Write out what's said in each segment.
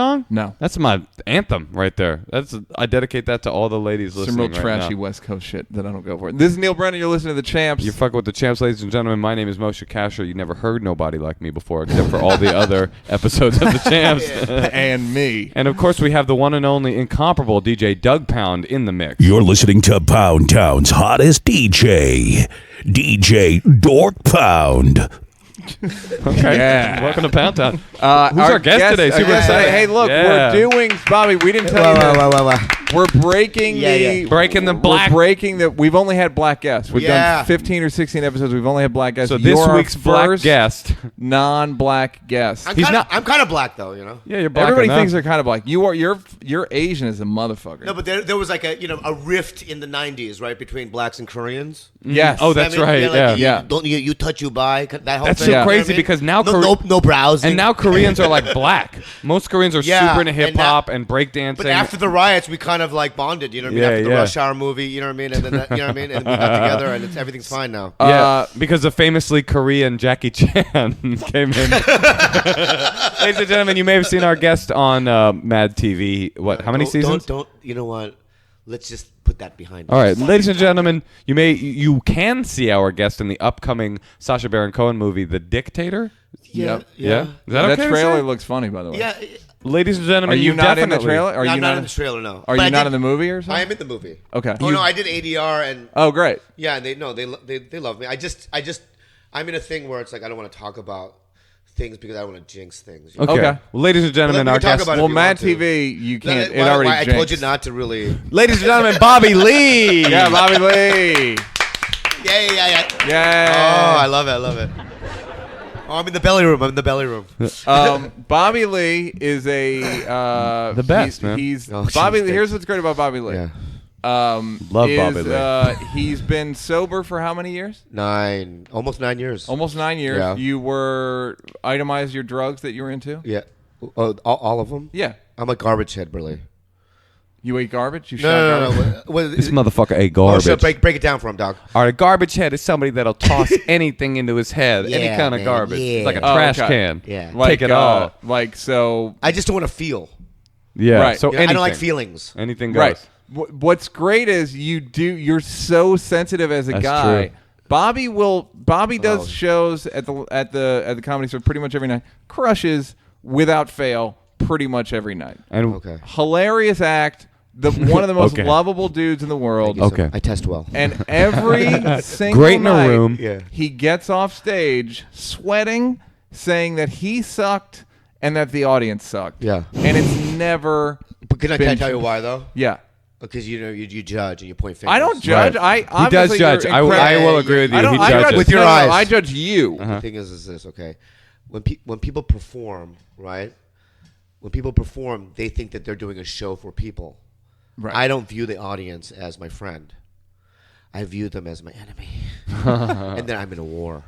song? No. That's my anthem right there. I dedicate that to all the ladies listening. Some real trashy West Coast shit that I don't go for. This is Neal Brennan. You're listening to The Champs. You're fucking with The Champs, ladies and gentlemen. My name is Moshe Kasher. You never heard nobody like me before, except for all the other episodes of The Champs. And me. And, of course, we have the one and only incomparable DJ Douggpound in the mix. You're listening to Pound Town's hottest DJ, DJ Douggpound. Okay. Yeah. Welcome to Pound Town. Who's our guest today? Super excited. Hey, look, we're doing, Bobby, we didn't tell you. We're breaking breaking the black. We're breaking the. We've only had black guests. We've done 15 or 16 episodes. We've only had black guests. So this week's black guest, non-black guest. I'm kind of black though, you know. Yeah, you're black. Everybody thinks they're kind of black. You're Asian as a motherfucker. No, but there was like a rift in the '90s, right, between blacks and Koreans. Yes. Oh, that's right. Yeah. Don't you touch you by that whole That's thing. so crazy You know what I mean? because now no browsing. and now Koreans are like black. Most Koreans are super into hip hop and breakdancing. But after the riots, we kind of like bonded. You know what I mean? After the Rush Hour movie, you know what I mean? And then you know what I mean? And we got together, and everything's fine now. Yeah, because the famously Korean Jackie Chan came in. Ladies and gentlemen, you may have seen our guest on Mad TV. What? How many seasons? Don't. You know what? Let's just put that behind us. All right, ladies and gentlemen, you can see our guest in the upcoming Sacha Baron Cohen movie, The Dictator. Yeah. Is that okay That to trailer say? looks funny, by the way. Yeah. Ladies and gentlemen, Are you not in the definitely- trailer? Are No, you I'm not in the trailer. No. Are But you not in the movie or I something? am in the movie. Okay. Oh no, I did ADR and. Oh, great. Yeah, and they love me. I'm in a thing where it's like I don't want to talk about things because I don't want to jinx things. You know? Okay. Okay. Well, ladies and gentlemen, Well, our we can talk guest. about it. Well, if you Mad want to. TV, you can't. No, It already I told you jinxed. not to really. Ladies and gentlemen, Bobby Lee. Yeah, Bobby Lee. Yeah. Yeah. Oh, I love it. Oh, I'm in the belly room. Bobby Lee is a The best, man. He's Oh, Bobby. geez, Here's what's great about Bobby Lee. Yeah. Love Bobby Lee. He's been sober for how many years? Almost 9 years. Almost 9 years. Yeah. You were itemized your drugs that you were into? Yeah. Oh, all of them? Yeah. I'm a garbage head, really. You ate garbage? You shot No. garbage? This motherfucker ate garbage. Oh, break it down for him, dog. All right, a garbage head is somebody that'll toss anything into his head, any Yeah, kind of man, garbage. yeah. It's like a Oh, trash okay. can. Yeah. Take it all. Like, so... I just don't want to feel. Yeah. Right. So You know, anything. I don't like feelings. Anything goes. Right. What's great is you're so sensitive as a That's guy. true. Bobby does shows at the Comedy Store pretty much every night. Crushes without fail pretty much every night. And Okay. Hilarious act. One of the most Okay. lovable dudes in the world. Thank you, sir. Okay. I test well. And every single Great in a night, room. Yeah. he gets off stage sweating, saying that he sucked and that the audience sucked. Yeah. And it's never. But can I been- tell you why, though? Yeah. Because, you know, you judge and you point fingers. I don't judge. Right. I He does obviously judge. you're I incredible. will agree with you. I don't. He I judges. judge With your no, eyes. I judge you. The thing is this, okay? When people perform, right? When people perform, they think that they're doing a show for people. Right. I don't view the audience as my friend. I view them as my enemy. And then I'm in a war.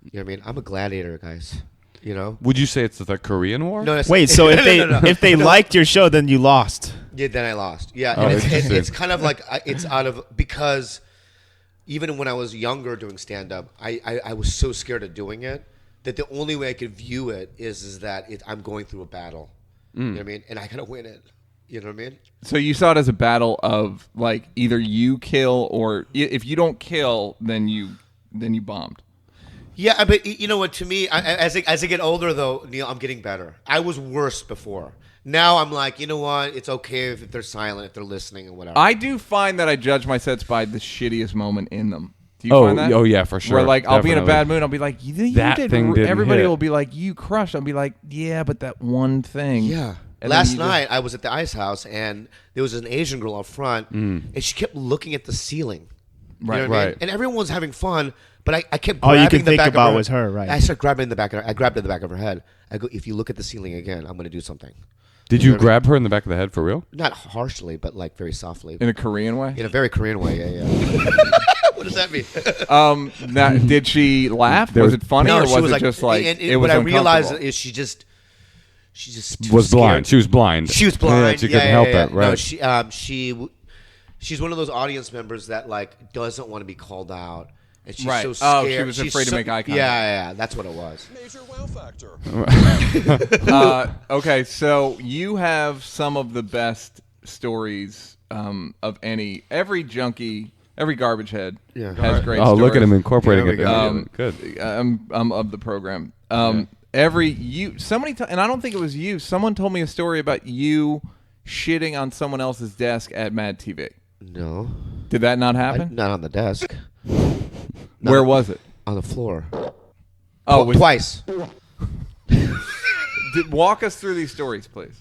You know what I mean? I'm a gladiator, guys. You know? Would you say it's the Korean War? No, that's Wait, so no. if they liked your show, then you lost. Yeah, then I lost. Yeah, Oh, and interesting. it's kind of like it's out of because even when I was younger doing stand up, I was so scared of doing it that the only way I could view it is that I'm going through a battle. You know what I mean? And I gotta win it. You know what I mean? So you saw it as a battle of like either you kill or if you don't kill, then you bombed. Yeah, but you know what? To me, as I get older, though, Neal, I'm getting better. I was worse before. Now I'm like, you know what? It's okay if they're silent, if they're listening, and whatever. I do find that I judge my sets by the shittiest moment in them. Do you find that? Oh yeah, for sure. Where like I'll be in a Definitely. bad mood, I'll be like, you That did. thing didn't Everybody hit. will be like, you crushed. I'll be like, yeah, but that one thing. Yeah. And then Last you just- night, I was at the Ice House, and there was an Asian girl up front, and she kept looking at the ceiling. You know what I mean? Right. And everyone was having fun, but I kept All grabbing you can the think back about of her. was her, right? I started grabbing in the back of her. I grabbed her in the back of her head. I go, if you look at the ceiling again, I'm going to do something. Did you grab her in the back of the head for real? Not harshly, but like very softly. In a Korean way. In a very Korean way, yeah. What does that mean? Did she laugh? Was it funny or was she it like, just like and it was what I realized uncomfortable? is she just Was scared. blind. She was blind. She was blind. Yeah, she couldn't help it. Right. No, she's one of those audience members that like doesn't want to be called out, and she's Right. so scared. Oh, she was afraid to make eye contact. Yeah, that's what it was. Major wow factor. Okay, so you have some of the best stories of any. Every junkie, every garbage head has great stories. Oh, look at him incorporating it. Good. I'm of the program. So many times, and I don't think it was you. Someone told me a story about you shitting on someone else's desk at Mad TV. No. Did that not happen? Not on the desk. Where was it? On the floor. Oh, twice. Walk us through these stories, please.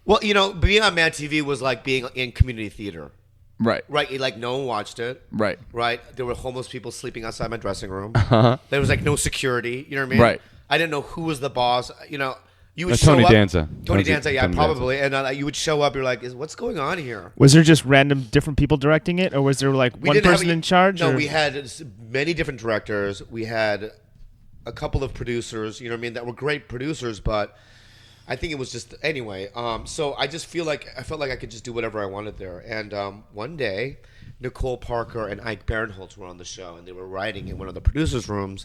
Well, being on Mad TV was like being in community theater. Right. Right. Like no one watched it. Right. Right. There were homeless people sleeping outside my dressing room. Uh-huh. There was like no security. You know what I mean? Right. I didn't know who was the boss. You would Tony show up. Danza. Tony Danza, yeah, probably. And you would show up. You're like, what's going on here? Was there just random different people directing it, or was there like one person in charge? No, or? we had many different directors. We had a couple of producers. You know what I mean? That were great producers, but I think it was just anyway. So I just felt like I could just do whatever I wanted there. And one day, Nicole Parker and Ike Barinholtz were on the show, and they were writing in one of the producers' rooms.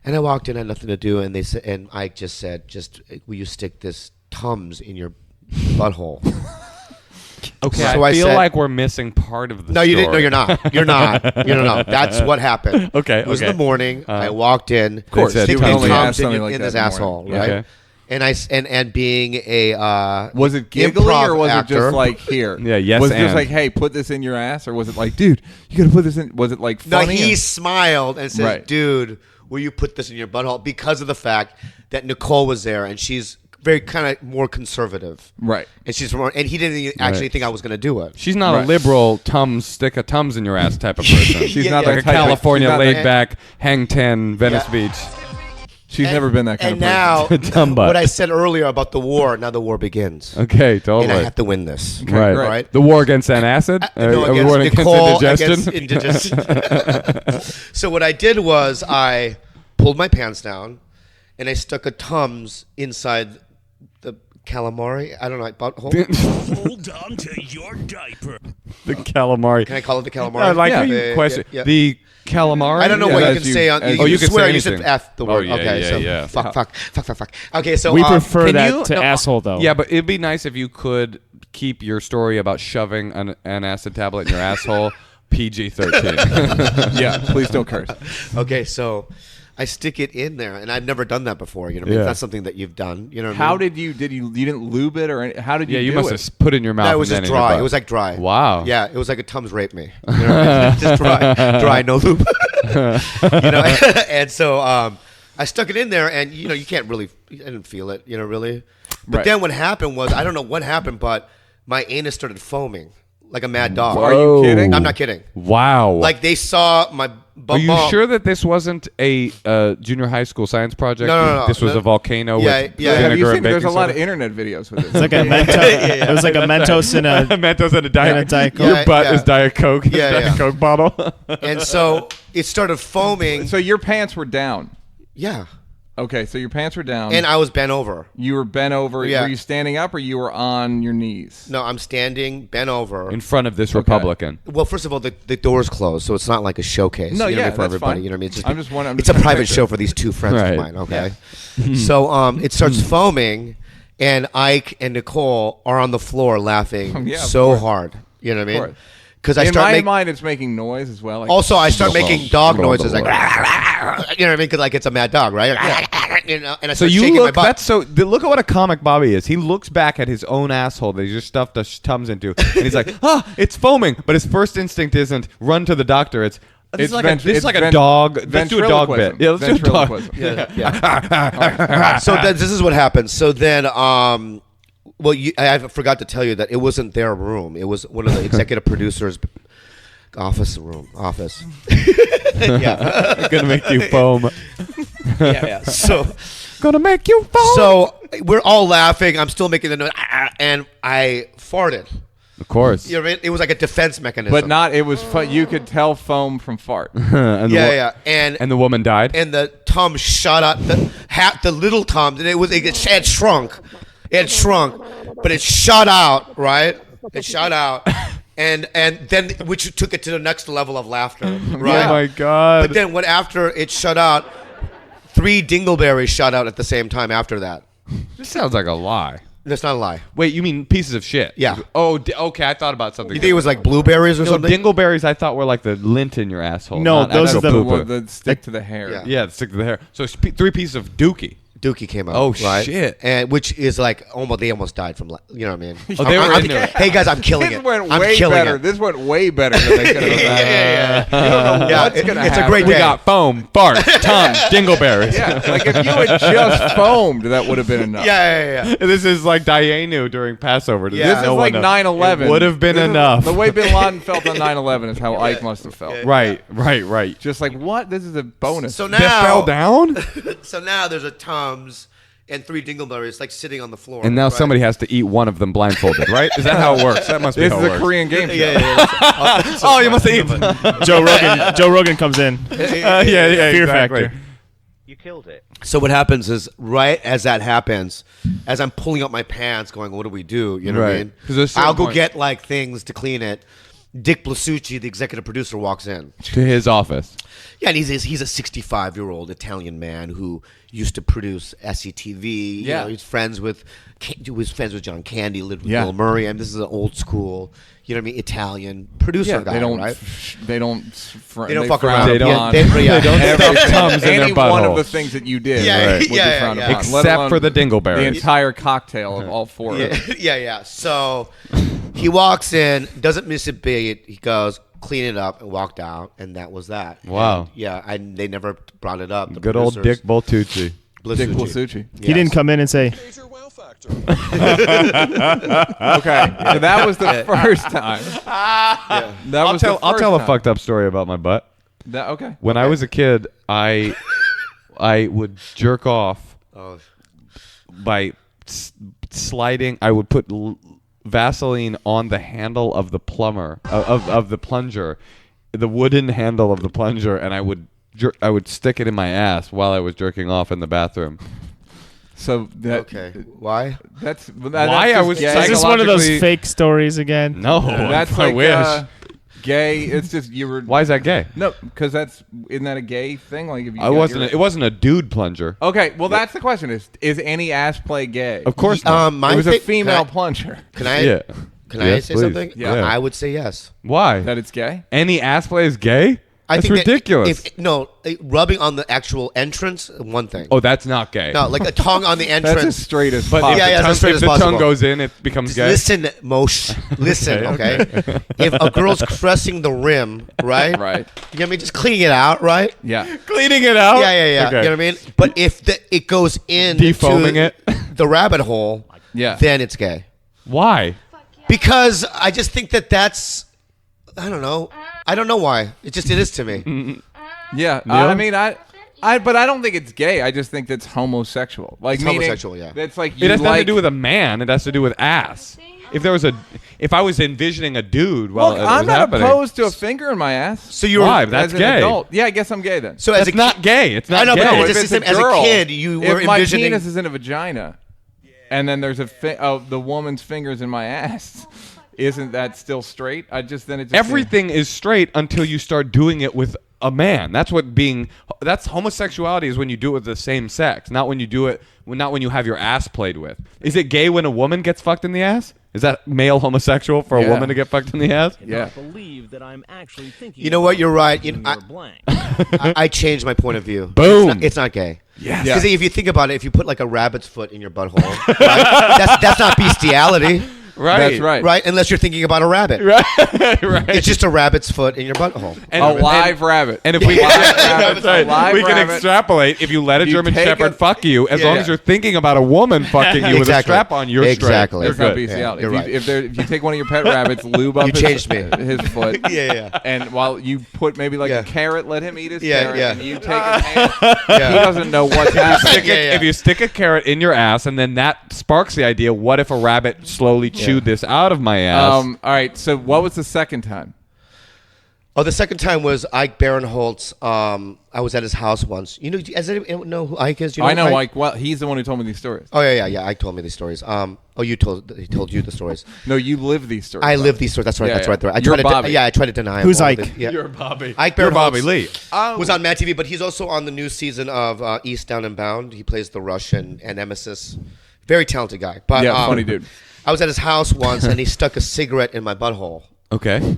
And I walked in, I had nothing to do, and they said, and Ike just said, "Will you stick this Tums in your butthole?" Okay, So I feel said- like we're missing part of the No, story. you didn't. No, you're not. You're not. No. That's what happened. Okay, It was in okay. the morning. I walked in. Of course, sticking you would only ask Tums something like in that his in the asshole, morning. right? Okay. And being a Was it giggly improv or was actor, it just like here? Yeah, yes, Was it just and. like, hey, put this in your ass, or was it like, dude, you gotta put this in? Was it like No, funny? he smiled and said, Right. "Dude, will you put this in your butthole?" Because of the fact that Nicole was there, and she's very kind of more conservative, Right. And and he didn't even actually Right. think I was going to do it. She's not Right. a liberal stick a Tums in your ass type of person. She's Yeah, not yeah. like a Type of- California she's not laid that- back, hang 10, Venice Yeah. Beach. She's never been that kind And of person. now, Dumb butt. what I said earlier about the war, now the war begins, Okay, totally. and I have to win this. Right. Right. The war against antacid? No, Are we against warring Nicole, indigestion? against indigestion. So what I did was I pulled my pants down, and I stuck a Tums inside the calamari. I don't know, butthole. Hold on to your diaper. The calamari. Can I call it the calamari? I like how you Yeah, question yeah. the calamari. I don't know Yeah, what you as can you- say on. as You you- you can swear. say You should anything. F the word. yeah, okay, yeah, so yeah. fuck. Okay, so we prefer can that you- to no, asshole though. Yeah, but it'd be nice if you could keep your story about shoving an acid tablet in your asshole PG-13. Yeah, please don't curse. Okay, so I stick it in there, and I've never done that before. You know, what I mean? Yeah. It's not something that you've done. You know, what I How mean? did you didn't lube it or how did you? Yeah, you do must it? have put it in your mouth. No, it was and just then in your dry. butt. It was like dry. Wow. Yeah, it was like a Tums rape me. You know what I mean? Just dry, no lube. And so I stuck it in there, and you can't really. I didn't feel it. Really. But Right. then what happened was I don't know what happened, but my anus started foaming like a mad dog. Are you kidding? I'm not kidding. Wow. Like they saw my. Are you sure that this wasn't a junior high school science project? No. This was No. a volcano Yeah, with yeah. vinegar Have you and seen? baking There's a lot of soda? internet videos with it. It's like a Mentos. It was like a Mentos in a. Mentos and a Diet, And a Diet Coke. Your Yeah, butt yeah. is Diet Coke. Yeah, Diet yeah. Coke bottle. And so it started foaming. So your pants were down. Yeah. Okay, so your pants were down. And I was bent over. you were bent over. Yeah. Were you standing up or you were on your knees? No, I'm standing, bent over. In front of this Republican. Well, first of all, the door's closed, so it's not like a showcase. No, you know what I yeah, mean, for that's everybody. fine. You know what I mean? It's just, I'm just wondering- I'm it's just a trying to private picture. show for these two friends Right. of mine. Okay. So it starts foaming, and Ike and Nicole are on the floor laughing Yeah, of so course. hard. You know what I Of mean? course. Because I In start my making. mind, it's making noise as well. Like, Also, I start making dog noises like, you know what I mean? Because like it's a mad dog, right? And I So start you shaking look. my butt. That's so. Look at what a comic Bobby is. He looks back at his own asshole that he just stuffed the Tums into, and he's like, it's foaming." But his first instinct isn't run to the doctor. This It's is like it's a dog. Let's do a dog bit. ventriloquism. Yeah, let's do a dog. Ventriloquism. Yeah. So this is what happened. So then, well, I forgot to tell you that it wasn't their room. It was one of the executive producers' office. Yeah, Gonna make you foam. yeah. So Gonna make you foam. So we're all laughing. I'm still making the noise, and I farted. Of course. You know what I mean? It was like a defense mechanism. But not. It was. You could tell foam from fart. And Yeah. And the woman died. And the Tums shot out the little Tums, and it had shrunk. It had shrunk, but it shot out, right? It shot out, and then which took it to the next level of laughter, right? Oh my god! But then when after it shut out, 3 dingleberries shut out at the same time after that. This sounds like a lie. That's not a lie. Wait, you mean pieces of shit? Yeah. Oh, okay. I thought about something. You think it was like blueberries or No, something? dingleberries I thought were like the lint in your asshole. No, not those are actual the poo-poo. that stick to the hair. Yeah. Yeah, stick to the hair. So it's 3 pieces of dookie. Dookie came out. Oh, right? shit. And which is like they almost died from you know what I mean? Oh, they were into it. Hey guys, I'm killing This it. went I'm way killing better. it. This went way better than they could have done. Yeah. You don't know Yeah, what's gonna it's happen. a great We day. got foam, fart, tongue, dingleberries. Yeah, like if you had just foamed, that would have been enough. Yeah. This is like Dayenu during Passover. Yeah. This is like 9/11. It would have been This is- enough. The way Bin Laden felt on 9/11 is how Ike must have felt. Right. Just like, what? This is a bonus. So That fell now, down, so now there's a Tums and 3 dingleberries like sitting on the floor. and now right? somebody has to eat one of them blindfolded. Right? Is that how it works? That must be This how is it a works. Korean game show. Yeah. Oh, you must have eaten. Joe Rogan comes in. Yeah, Fear exactly. factor. You killed it. So what happens is right as that happens, as I'm pulling up my pants, going, "What do we do?" You know what I Right. mean? 'Cause there's a certain I'll go point- get like things to clean it. Dick Blasucci, the executive producer, walks in. To his office. Yeah, and he's a 65-year-old Italian man who used to produce SCTV. Yeah. You know, he's friends with John Candy, lived with Yeah. Bill Murray. And this is an old school, you know what I mean, Italian producer Yeah, guy, they don't. right? They don't. They don't fuck around. They don't- They don't stuff Tums in their Any one of butthole. the things that you did, Yeah, would be yeah, frowned yeah. upon, let Except alone for the dingleberries. The entire cocktail of all 4 of them. Yeah. So he walks in, doesn't miss a beat. He goes, clean it up, and walked out, and that was that. Wow. And they never brought it up. The Good old producers. Dick Boltucci. Dick Blasucci. He didn't come in and say, Okay, so that was the first time. That I'll was tell the a first time. fucked up story about my butt. Okay. When I was a kid, I would jerk off Oh, by sliding. I would put Vaseline on the handle of the plumber of the plunger, the wooden handle of the plunger, and I would stick it in my ass while I was jerking off in the bathroom. So that okay. Why? that's Why I was gay. is this one of those Psychologically- fake stories again? No, That's I like wish. Gay. It's just you were. Why is that gay? No, because isn't that a gay thing? Like if you I wasn't. It wasn't a dude plunger. Okay, well that's the question: is any ass play gay? Of course not. My it was a thing- female can I- plunger. Can I? Yeah. Can I Yes, say please. something? Yeah. I would say yes. Why? That it's gay. Any ass play is gay? I That's think that ridiculous. rubbing on the actual entrance, one thing. Oh, that's not gay. No, like a tongue on the That's entrance. as straight as But possible. if, Yeah, the, as tongue, straight if as the tongue possible. goes in, it becomes Just gay. listen, Moshe. Listen, okay? If a girl's caressing the rim, right? Right. You know what I mean? Just cleaning it out, right? Yeah. Cleaning it out. Yeah. Okay. You know what I mean? But if it goes in Defoaming it. the rabbit hole, Yeah. then it's gay. Why? Because I just think that's, I don't know. I don't know why. It is to me. Yeah. Neal? I mean, but I don't think it's gay. I just think that's homosexual. Like It's meaning homosexual, yeah. That's like It has nothing to do with a man. It has to do with ass. If I was envisioning a dude, well, Look, it I'm was not happening. opposed to a finger in my ass. So you're Why? That's as an gay. adult. Yeah, I guess I'm gay then. So as That's a not gay. It's not I know, but gay. no, if it's it's just as a girl, kid, you were if my envisioning. penis is in a vagina, and then there's the woman's fingers in my ass, isn't that still straight? Everything is straight until you start doing it with a man. That's homosexuality is when you do it with the same sex, not when you have your ass played with. Is it gay when a woman gets fucked in the ass? Is that male homosexual for a Yeah. woman to get fucked in the ass? Yeah. Believe that I'm actually thinking. You know what? You're right. You know, You're blank. I changed my point of view. Boom. It's not gay. Yes. Because if you think about it, if you put like a rabbit's foot in your butthole, right, that's not bestiality, Right. That's right. right? Unless you're thinking about a rabbit. Right. Right. It's just a rabbit's foot in your butthole. A live rabbit. And if we Live rabbit, Right. live we can rabbit. extrapolate, if you let a You German take Shepherd a- fuck you, as Yeah, long yeah. as you're thinking about a woman fucking you with a Exactly. strap on, you're Exactly. straight. That's not You're good. bestiality. you're If you take one of your pet rabbits, lube up You changed me. his foot. Yeah. And while you put maybe like Yeah. a carrot, let him eat his Yeah, carrot, yeah. and you take his hand. Yeah. He doesn't know what's happening. Yeah. If you stick a carrot in your ass and then that sparks the idea, what if a rabbit slowly chewed this out of my ass? All right. So what was the second time? Oh, the second time was Ike Barinholtz. I was at his house once. You know, does anyone know who Ike is? You know I know Ike. Well, he's the one who told me these stories. Oh yeah. Ike told me these stories. He told you the stories. No, you live these stories. I live these stories. That's right. Yeah, that's right. yeah. I You're try Bobby. I try to deny him. Who's all Ike? of it. Yeah. You're Bobby. Ike You're Barinholtz Bobby Lee. was on Mad TV, but he's also on the new season of Eastbound and Bound. He plays the Russian and Nemesis. Very talented guy. But Yeah, funny dude. I was at his house once, and he stuck a cigarette in my butthole. Okay.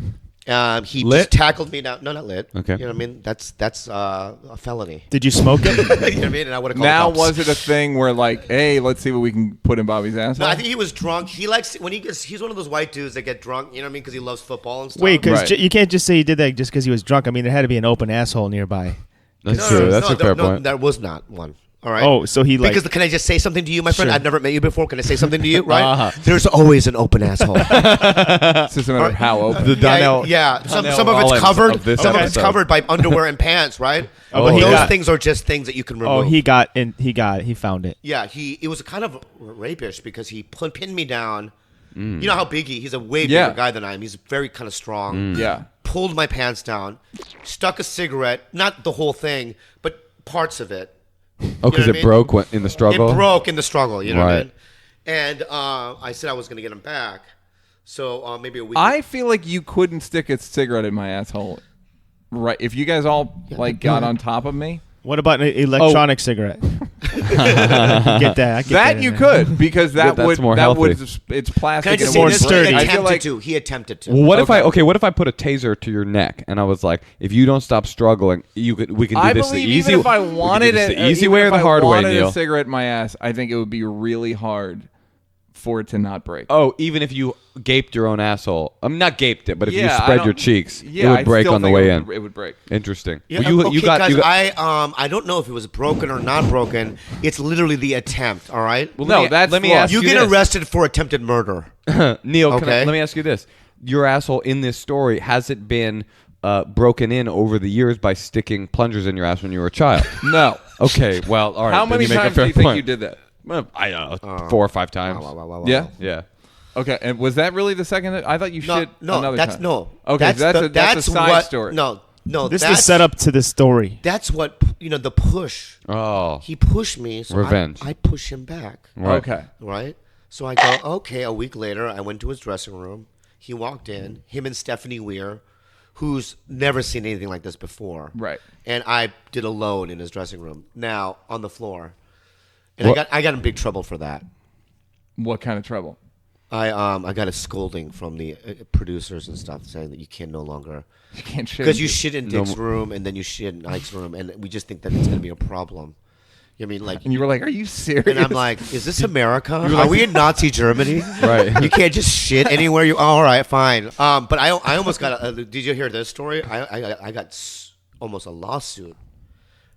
He Lit? just tackled me down. No, not lit. Okay. You know what I mean? That's a felony. Did you smoke it? You know what I mean? And I would have called Now, the cops. was it a thing where like, hey, let's see what we can put in Bobby's asshole? No, I think he was drunk. He likes when he's one of those white dudes that get drunk. You know what I mean? Because he loves football and stuff. Wait, because Right. you can't just say he did that just because he was drunk. I mean, there had to be an open asshole nearby. That's true. That's a fair no, point. there was not one. All right. Oh, so he like. Because can I just say something to you, my friend? Sure. I've never met you before. Can I say something to you? Right? Uh-huh. There's always an open asshole. It's just a matter of how open. The Donnell. yeah. Some Donnell of it's Rollins covered. of this Some of it's episode. covered by underwear and pants, right? Oh, but he those got- things are just things that you can remove. Oh, he found it. Yeah, it was kind of rapish because he pinned me down. You know how big he's a way bigger Yeah. guy than I am. He's very kind of strong. Yeah. Pulled my pants down, stuck a cigarette, not the whole thing, but parts of it. Oh, because You know what I it mean? broke in the struggle? It broke in the struggle, you know what I Right. mean? And I said I was going to get him back. So maybe a week. I feel like you couldn't stick a cigarette in my asshole. Right. If you guys all like got on top of me. What about an electronic cigarette? I get that. I get That in you there. could because that that's would more that healthy. would it's plastic Can I just and say it more would this? sturdy. He I attempted feel like to. He attempted to. Well, what if I put a taser to your neck and I was like, if you don't stop struggling, we can do I this the believe easy even if I we can do wanted this it, the easy even way or if the I hard way, wanted Neal. a cigarette in my ass, I think it would be really hard for it to not break. Oh, even if you gaped your own asshole. I'm not gaped it, but if you Yeah, I spread don't- your cheeks, yeah, it would I break still on the think way it in. would- It would break. Interesting. Yeah, Well, okay, you got guys, you got I don't know if it was broken or not broken. It's literally the attempt. All right. Well, No, let me- that's let me flawed. ask you you get this. arrested for attempted murder. Neal, Okay. let me ask you this. Your asshole in this story, has it been broken in over the years by sticking plungers in your ass when you were a child? No. Okay, well, all right. How then many you make a times do fair you think point. you did that? Well, I don't know, 4 or 5 times. Yeah. Yeah. Okay, and was that really the second? I thought you No, shit no, another that's time. no. Okay, that's a side what, story. No, This is that's the setup to the story. That's what the push. Oh. He pushed me, so Revenge. I push him back. Right. Okay. Right. So I go, okay. A week later, I went to his dressing room. He walked in. Him and Stephanie Weir, who's never seen anything like this before. Right. And I did alone in his dressing room. Now on the floor, and What- I got in big trouble for that. What kind of trouble? I got a scolding from the producers and stuff saying that you can no longer You can't shit. because you shit in Dick's room and then you shit in Ike's room and we just think that it's going to be a problem. You know what I mean, like, And you were like, "Are you serious?" and I'm like, is this America? Are we in Nazi Germany? Right. You can't just shit anywhere you. Oh, all right, fine. But I almost got. Did you hear this story? I got almost a lawsuit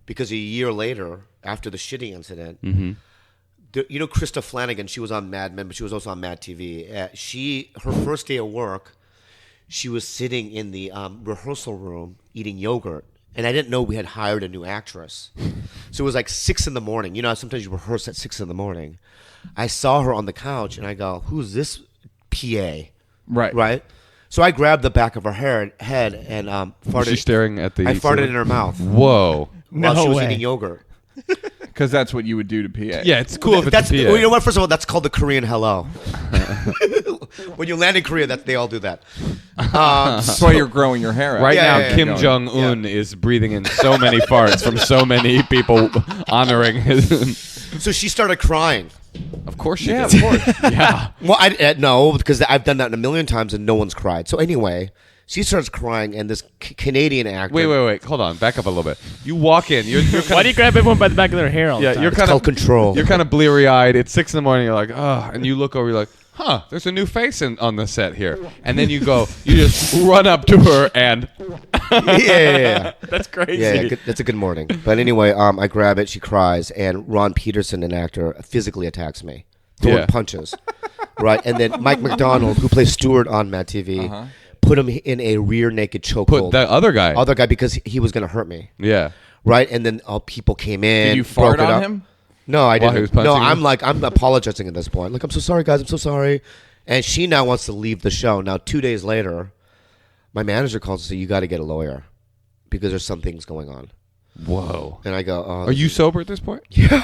because a year later, after the shitting incident, you know Krista Flanagan. She was on Mad Men, but she was also on Mad TV. Her first day of work, she was sitting in the rehearsal room eating yogurt. And I didn't know we had hired a new actress. So it was like 6 in the morning. You know, sometimes you rehearse at 6 in the morning. I saw her on the couch and I go, who's this PA? Right. Right? So I grabbed the back of her head and farted. Was she staring at the I farted ceiling? in her mouth Whoa. while No she was way. eating yogurt. Because that's what you would do to PA. Yeah, it's cool if it's That's a PA. well, you know what? First of all, that's called the Korean hello. When you land in Korea, they all do that. That's why you're growing your hair out. Right Yeah, now, yeah, yeah. Kim Jong Un is breathing in so many farts from so many people honoring his. So she started crying. Of course she Yeah, does. of course. Yeah. Well, no, because I've done that a million times and no one's cried. So anyway, she starts crying, and this Canadian actor. Wait. Hold on. Back up a little bit. You walk in. You're kind Why do you grab everyone by the back of their hair all the Yeah, time? you're It's kind called of control. You're kind of bleary eyed. It's 6 in the morning. You're like, oh, and you look over. You're like, huh? There's a new face on the set here. And then you just run up to her and. yeah. That's crazy. Yeah, that's a good morning. But anyway, I grab it. She cries, and Ron Peterson, an actor, physically attacks me, throwing Yeah. punches. Right, and then Mike McDonald, who plays Stewart on Mad TV, put him in a rear naked chokehold. Put the other guy. Because he was going to hurt me. Yeah. Right, and then people came in. Did you fart broke it on up. him? No, I While didn't. he was punching No, you? I'm apologizing at this point. Like, I'm so sorry, guys. I'm so sorry. And she now wants to leave the show. Now, 2 days later, my manager calls and says, you got to get a lawyer because there's some things going on. Whoa. And I go, oh. Are you sober at this point? Yeah.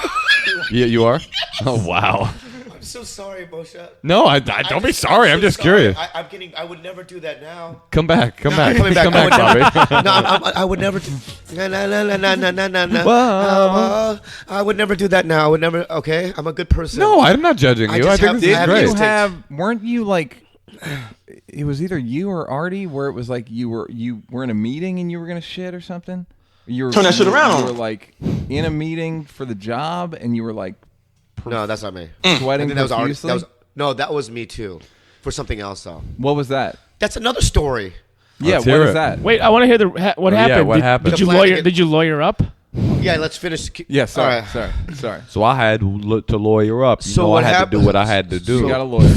Yeah, you are? Oh, wow. I'm so sorry, Moshe. No, I don't be sorry. I'm just curious. I'm kidding. I would never do that now. Come back. Come back. Coming back. Come back, Bobby. No, I would never do. No. Whoa. I would never do that now. I would never. Okay, I'm a good person. No, I'm not judging I you. just I have- think this I is have great. You instincts. have, weren't you like, it was either you or Artie where it was like you were in a meeting and you were gonna shit or something. You were Turn that shit around. You were like in a meeting for the job and you were like No, that's not me. sweating that was already, profusely. no, that was me too. For something else though. What was that? That's another story. Yeah, Let's what hear is it. that? Wait, I want to hear what Oh, yeah, happened. what happened? Did you The lawyer? Flanagan- Did you lawyer up? Yeah, let's finish. Yeah, sorry, All right. sorry. So I had to lawyer up. You So know, what I had to happened- do what I had to do. You got a lawyer.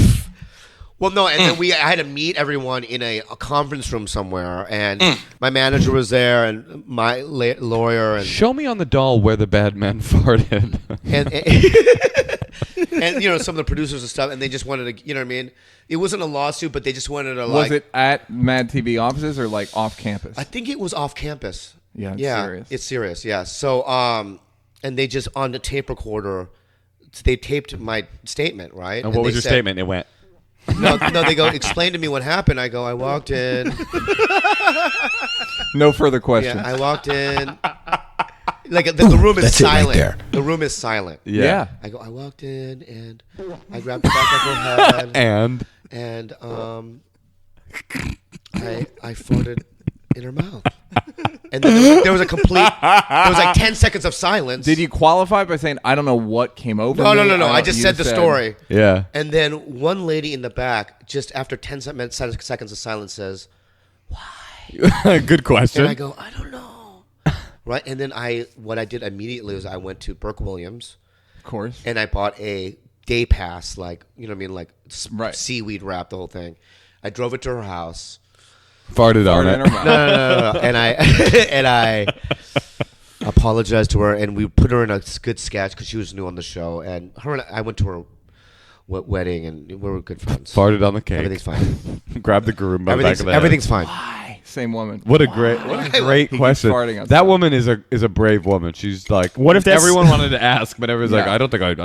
Well, no, and then I had to meet everyone in a conference room somewhere, and my manager was there, and my lawyer, and Show me on the doll where the bad men farted. and you know some of the producers and stuff, and they just wanted to, you know what I mean? It wasn't a lawsuit, but they just wanted to Was like. it at Mad TV offices or like off campus? I think it was off campus. Yeah, it's serious. It's serious. Yeah. So, and they just on the tape recorder, they taped my statement, right? And what they was your said- statement? It went. No, they go explain to me what happened. I go, I walked in. No further questions. Yeah, I walked in. Like the room is That's it right silent. there. The room is silent. Yeah. I go. I walked in and I grabbed the back of her head And and I farted in her mouth. And then there was a complete. There was like 10 seconds of silence. Did you qualify by saying I don't know what came over? No, me? no. I don't- just you said the story. yeah. And then one lady in the back, just after 10 seconds of silence, says, Good question. and I go, I don't know. Right? And then what I did immediately was I went to Burke Williams Of course. and I bought a day pass, like, you know what I mean? Like Right. seaweed wrap, the whole thing. I drove it to her house. Farted on Farted in her it. mouth. No. And I apologized to her, and we put her in a good sketch because she was new on the show. And I went to her wedding, and we were good friends. Farted on the cake. Everything's fine. Grabbed the groom by the back of the head. Everything's fine. Same woman. What a great He keeps question. farting on That stuff. woman is a brave woman. She's like, What if that's- everyone wanted to ask, but everyone's like, Yeah. I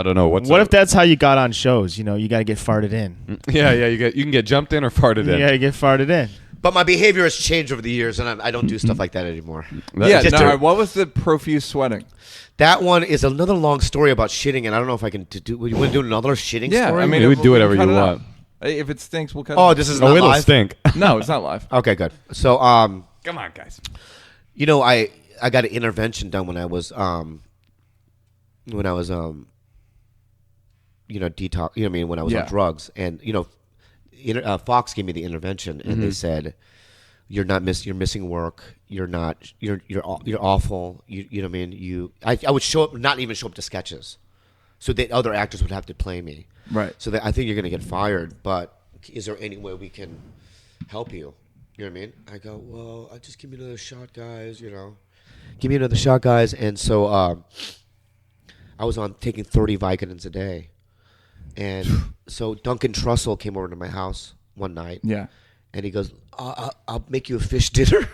don't know what's What up. if that's how you got on shows? You know, you got to get farted in. Yeah, you can get jumped in or farted You in. got to get farted in. But my behavior has changed over the years, and I don't do stuff like that anymore. Yeah. Just No, to- all right, what was the profuse sweating? That one is another long story about shitting, and I don't know if I can do. You want to do another shitting Yeah, story? I mean, You would do whatever cut you it out. want. If it stinks, we'll cut it. Oh, out. this is Oh, not it'll live? stink. No, it's not live. Okay, good. So, Come on, guys. you know, I got an intervention done when I was you know, detox. You know what I mean? When I was Yeah. on drugs, and you know, Fox gave me the intervention, and they said, "You're missing work. You're awful. You know what I mean? I would not even show up to sketches, so that other actors would have to play me. Right. So I think you're gonna get fired. But is there any way we can help you? You know what I mean? I go, well, just give me another shot, guys. You know, give me another shot, guys. And so I was on taking 30 Vicodins a day. And so Duncan Trussell came over to my house one night. Yeah. And he goes, I'll make you a fish dinner.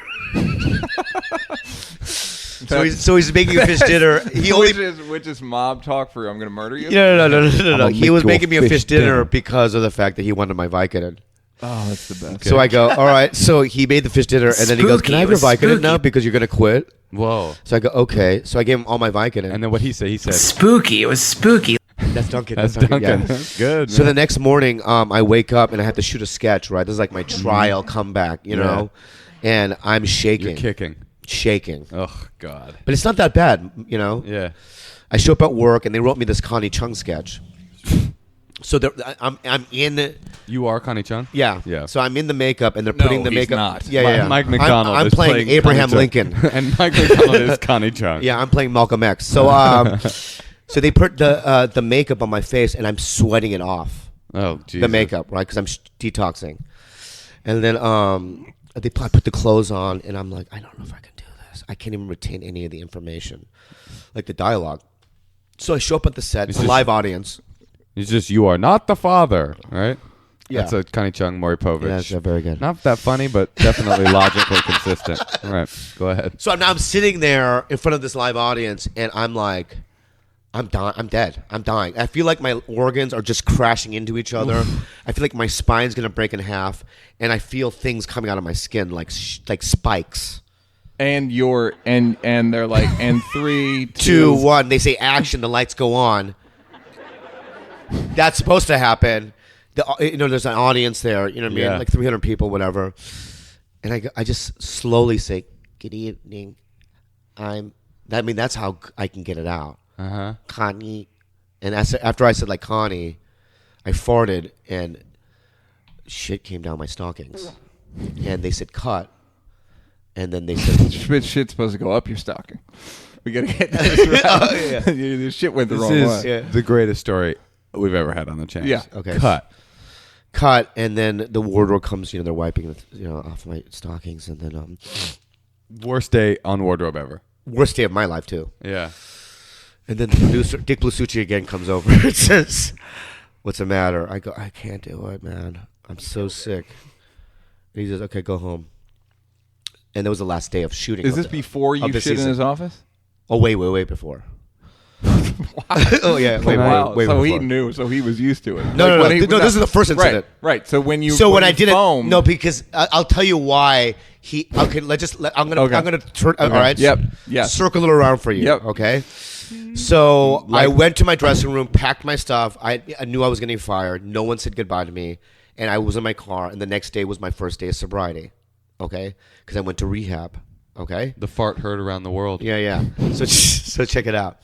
so he's making a fish dinner. He only which is mob talk for I'm going to murder you. no. gonna He make was you a making me a fish fish dinner dinner. because of the fact that he wanted my Vicodin. Oh, that's the best. So I go, all right. So he made the fish dinner, and then he goes, "Can I have your Vicodin now because you're gonna quit?" Whoa. So I go, "Okay." So I gave him all my Vicodin. And then what he said? He said, Spooky. It was spooky. That's Duncan. "That's Duncan." yeah. Good. So the man. next morning, I wake up and I have to shoot a sketch. Right, this is like my trial comeback, you know, and I'm shaking, You're kicking. shaking. Oh God. But it's not that bad, you know. Yeah. I show up at work and they wrote me this Connie Chung sketch. So I'm in. You are Connie Chung. Yeah. Yeah. So I'm in the makeup and they're putting the he's makeup. not. Yeah. Mike I'm- McDonald. I'm is playing Abraham Connie Chung. Lincoln. And Mike McDonald is Connie Chung. Yeah, I'm playing Malcolm X. So so they put the makeup on my face and I'm sweating it off. Oh, Jesus. The makeup, right? Because I'm detoxing. And then I put the clothes on and I'm like, I don't know if I can do this. I can't even retain any of the information, like the dialogue. So I show up at the set, it's a live audience. It's just you are not the father, right? Yeah. That's a Connie Chung, Maury Povich. Yeah, that's very good. Not that funny, but definitely logically consistent. All right, go ahead. So I'm sitting there in front of this live audience, and I'm like, I'm dying. I'm dead. I'm dying. I feel like my organs are just crashing into each other. I feel like my spine's gonna break in half, and I feel things coming out of my skin like spikes. And they're like, and 3, 2, 1. They say action. The lights go on. That's supposed to happen. There's an audience there. You know what I mean? Like 300 people, whatever. And I just slowly say, "Good evening. That's how I can get it out." Connie. And after I said like Connie, I farted and shit came down my stockings. And they said cut. And then they said shit's supposed to go up your stocking. We gotta get this right. This shit went the wrong way. The greatest story we've ever had on the channel. Yeah. Okay. Cut. And then the wardrobe comes, they're wiping off my stockings, and then Worst day on wardrobe ever. worst day of my life too. Yeah. And then the producer, Dick Blasucci, again comes over and says, "What's the matter?" I go, "I can't do it, man. I'm so sick." And he says, "Okay, go home." And that was the last day of shooting. Is this before you shit in his office? Oh, way before. Oh, yeah. Way So before. he knew, so he was used to it. No, this is the first incident. Right. So when I did foamed, it, no, because I'll tell you why he. Okay, I'm gonna turn. All right. Yep. Yes. Circle it around for you. Yep. Okay. So I went to my dressing room, packed my stuff. I knew I was getting fired. No one said goodbye to me, and I was in my car. And the next day was my first day of sobriety. Okay, because I went to rehab. Okay. The fart heard around the world. Yeah. So check it out.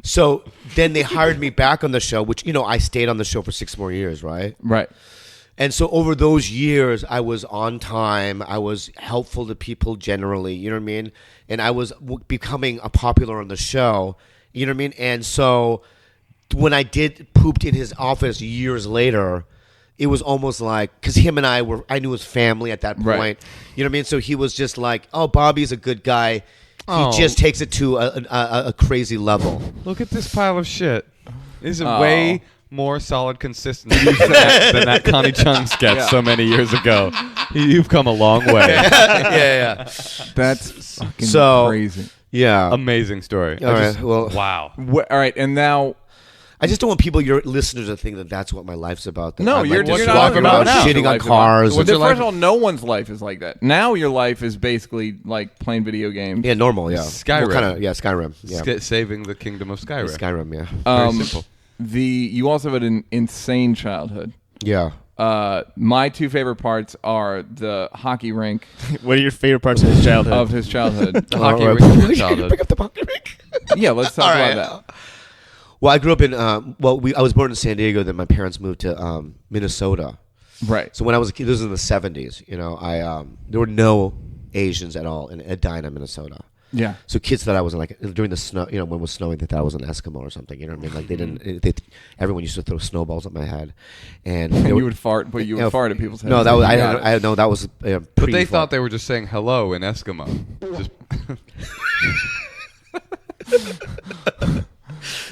So then they hired me back on the show, which, I stayed on the show for 6 more years, right? Right. And so over those years, I was on time. I was helpful to people generally, you know what I mean? And I was becoming a popular on the show, you know what I mean? And so when I did pooped in his office years later, it was almost like, because him and I knew his family at that point, Right. you know what I mean? So he was just like, "Oh, Bobby's a good guy." He just takes it to a crazy level. Look at this pile of shit. This is way more solid consistency than that Connie Chung sketch so many years ago. You've come a long way. Yeah. That's fucking crazy. Yeah. Amazing story. All right. Well, Wow. All right, and now I just don't want your listeners to think that that's what my life's about. No, I'm you're just not walking about around now. shitting on Life cars. about. What's your First life? of all, no one's life is like that. Now your life is basically like playing video games. Yeah, normal. Yeah, Skyrim. Skyrim. Yeah, Saving the kingdom of Skyrim. Skyrim. Yeah, Very simple. You also had an insane childhood. yeah. My 2 favorite parts are the hockey rink What are your favorite parts of his childhood? of his childhood. The hockey right. rink of your childhood. Pick up the hockey rink. Yeah, let's talk All about right. that. Well, I grew up in. I was born in San Diego. Then my parents moved to Minnesota. Right. So when I was a kid, this was in the 70s. There were no Asians at all in Edina, Minnesota. Yeah. So kids thought I was like during the snow, when it was snowing, they thought I was an Eskimo or something. You know what I mean? Like they didn't. Everyone used to throw snowballs at my head, and You would fart, but you would fart at people's heads. No, that was You got it. I know that was. But they thought they were just saying hello in Eskimo. Just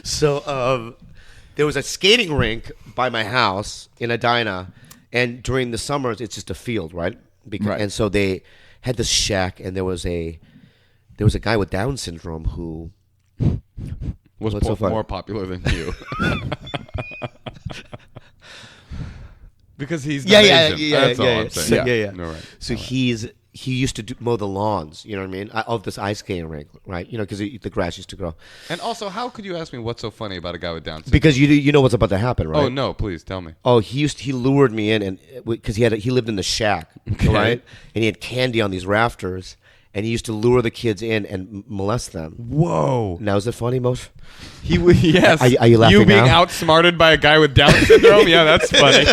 So there was a skating rink by my house in Edina, and during the summers it's just a field, right? Right. And so they had this shack, and there was a guy with Down syndrome who was What's so funny? more popular than you. Because he's not Asian. That's all I'm saying. Yeah. No, right. So he used to mow the lawns, you know what I mean, of this ice skating rink, right? Because the grass used to grow. And also, how could you ask me what's so funny about a guy with Down syndrome? Because you know what's about to happen, right? Oh no, please tell me. Oh, he lured me in, and because he lived in the shack, right? And he had candy on these rafters, and he used to lure the kids in and molest them. Whoa. Now, is it funny, Moshe? Yes. Are you laughing You being now? outsmarted by a guy with Down syndrome? Yeah, that's funny.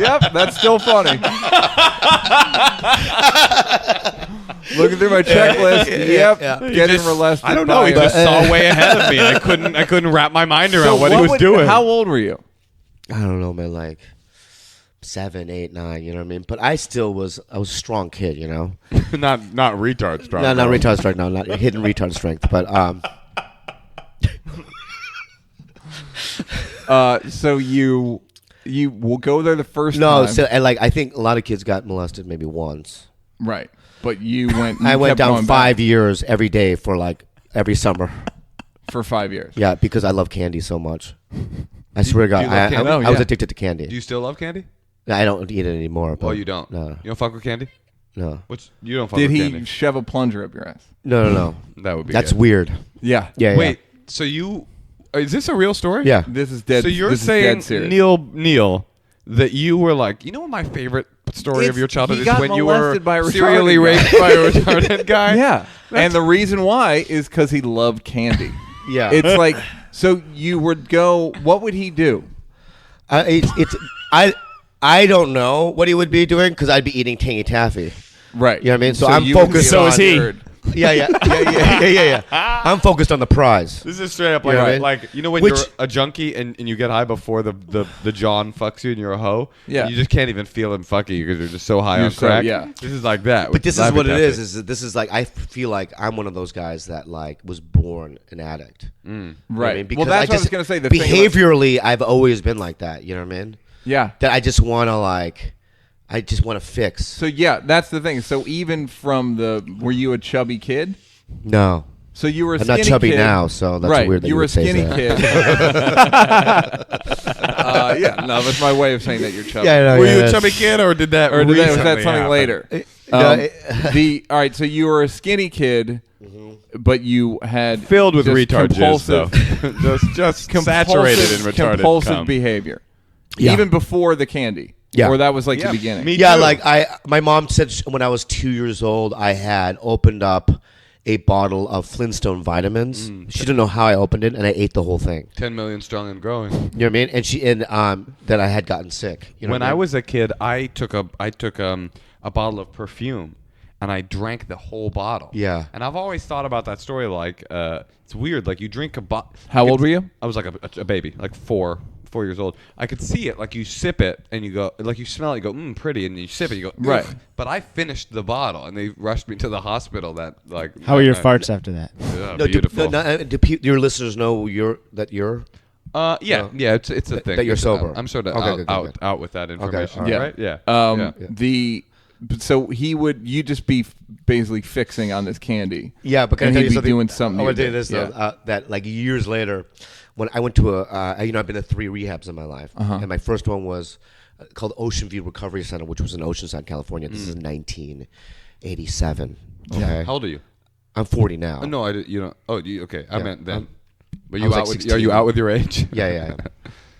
Yep, that's still funny. Looking through my checklist. Yep, getting molested. I don't know. He by just saw way ahead of me. I couldn't wrap my mind around what he was doing. How old were you? I don't know, man, like 7, 8, 9, you know what I mean? But I was a strong kid, you know? not retard strong. No, not retard strength, no, not hidden retard strength, but So You will go there the first No, time. so and like I think a lot of kids got molested maybe once. Right. But you went. I went kept down going 5 back years every day for like every summer. for 5 years. Yeah, because I love candy so much. I swear to God, you love candy? I was addicted to candy. Do you still love candy? I don't eat it anymore. But Oh, you don't? No. You don't fuck with candy? No. You don't fuck Did with he candy? shove a plunger up your ass? No. That would be That's good. weird. Yeah. Yeah. Wait, so is this a real story? Yeah. This is dead. So you're this is saying, dead serious. Neal, that you were like, you know what my favorite story of It's- your childhood he is got when you were molested by a retarded serially guy. raped by a retarded guy? Yeah. And the reason why is because he loved candy. Yeah. It's like, so you would go, what would he do? I don't know what he would be doing because I'd be eating tangy taffy. Right. You know what I mean? So I'm you would focused be So is on he. your- Yeah. I'm focused on the prize. This is straight up You know what I mean? like you know when Which- you're a junkie and you get high before the John fucks you and you're a hoe. Yeah. You just can't even feel him fucking you because you're just so high You're on so- crack. yeah. This is like that. But with this is what it Laffy is. Taffy. Is that this is like I feel like I'm one of those guys that like was born an addict. You know what Right. I mean? Well, Because that's what I was going to say. The thing about- behaviorally, I've always been like that. You know what I mean? yeah. That I just want to fix. So, yeah, that's the thing. So, even from were you a chubby kid? No. So you were a I'm skinny not chubby kid. now, so that's right. weird that you you were a would say skinny that. kid. Yeah, no, that's my way of saying that you're chubby. no, Were yeah, you a that's- chubby kid or did that Or was that recently something happen? later? All right, so you were a skinny kid, but you had Filled with just retard jizz, though. compulsive, just saturated in retarded compulsive cum. behavior, Yeah. even before the candy. Yeah. Or that was like Yeah, the beginning. me Yeah, too. like my mom said when I was 2 years old, I had opened up a bottle of Flintstone vitamins. She didn't know how I opened it, and I ate the whole thing. 10 million strong and growing. You know what I mean? And that I had gotten sick. You know When what I mean? was a kid, I took a bottle of perfume, and I drank the whole bottle. Yeah. And I've always thought about that story like it's weird. Like you drink a bottle. How old were you? I was like a baby, like 4 years old. I could see it. Like you sip it and you go, like you smell it, you go, pretty, and you sip it, you go, Right. "Ugh." But I finished the bottle, and they rushed me to the hospital. How are your farts after that? Beautiful. Do your listeners know you're? Yeah, it's a thing. that you're sober. I'm sort of Okay, good. out with that information. all Right? Yeah. So you just be basically fixing on this candy. Yeah, but can and I tell he'd you be something? doing something. I you want to tell you did. this though, that like years later, when I went to I've been to 3 rehabs in my life, and my first one was called Ocean View Recovery Center, which was in Oceanside, California. This is 1987. Okay, How old are you? I'm 40 now. No, I did, you know. Oh, you okay? I meant then. But I you was out like with? 16. Are you out with your age? Yeah.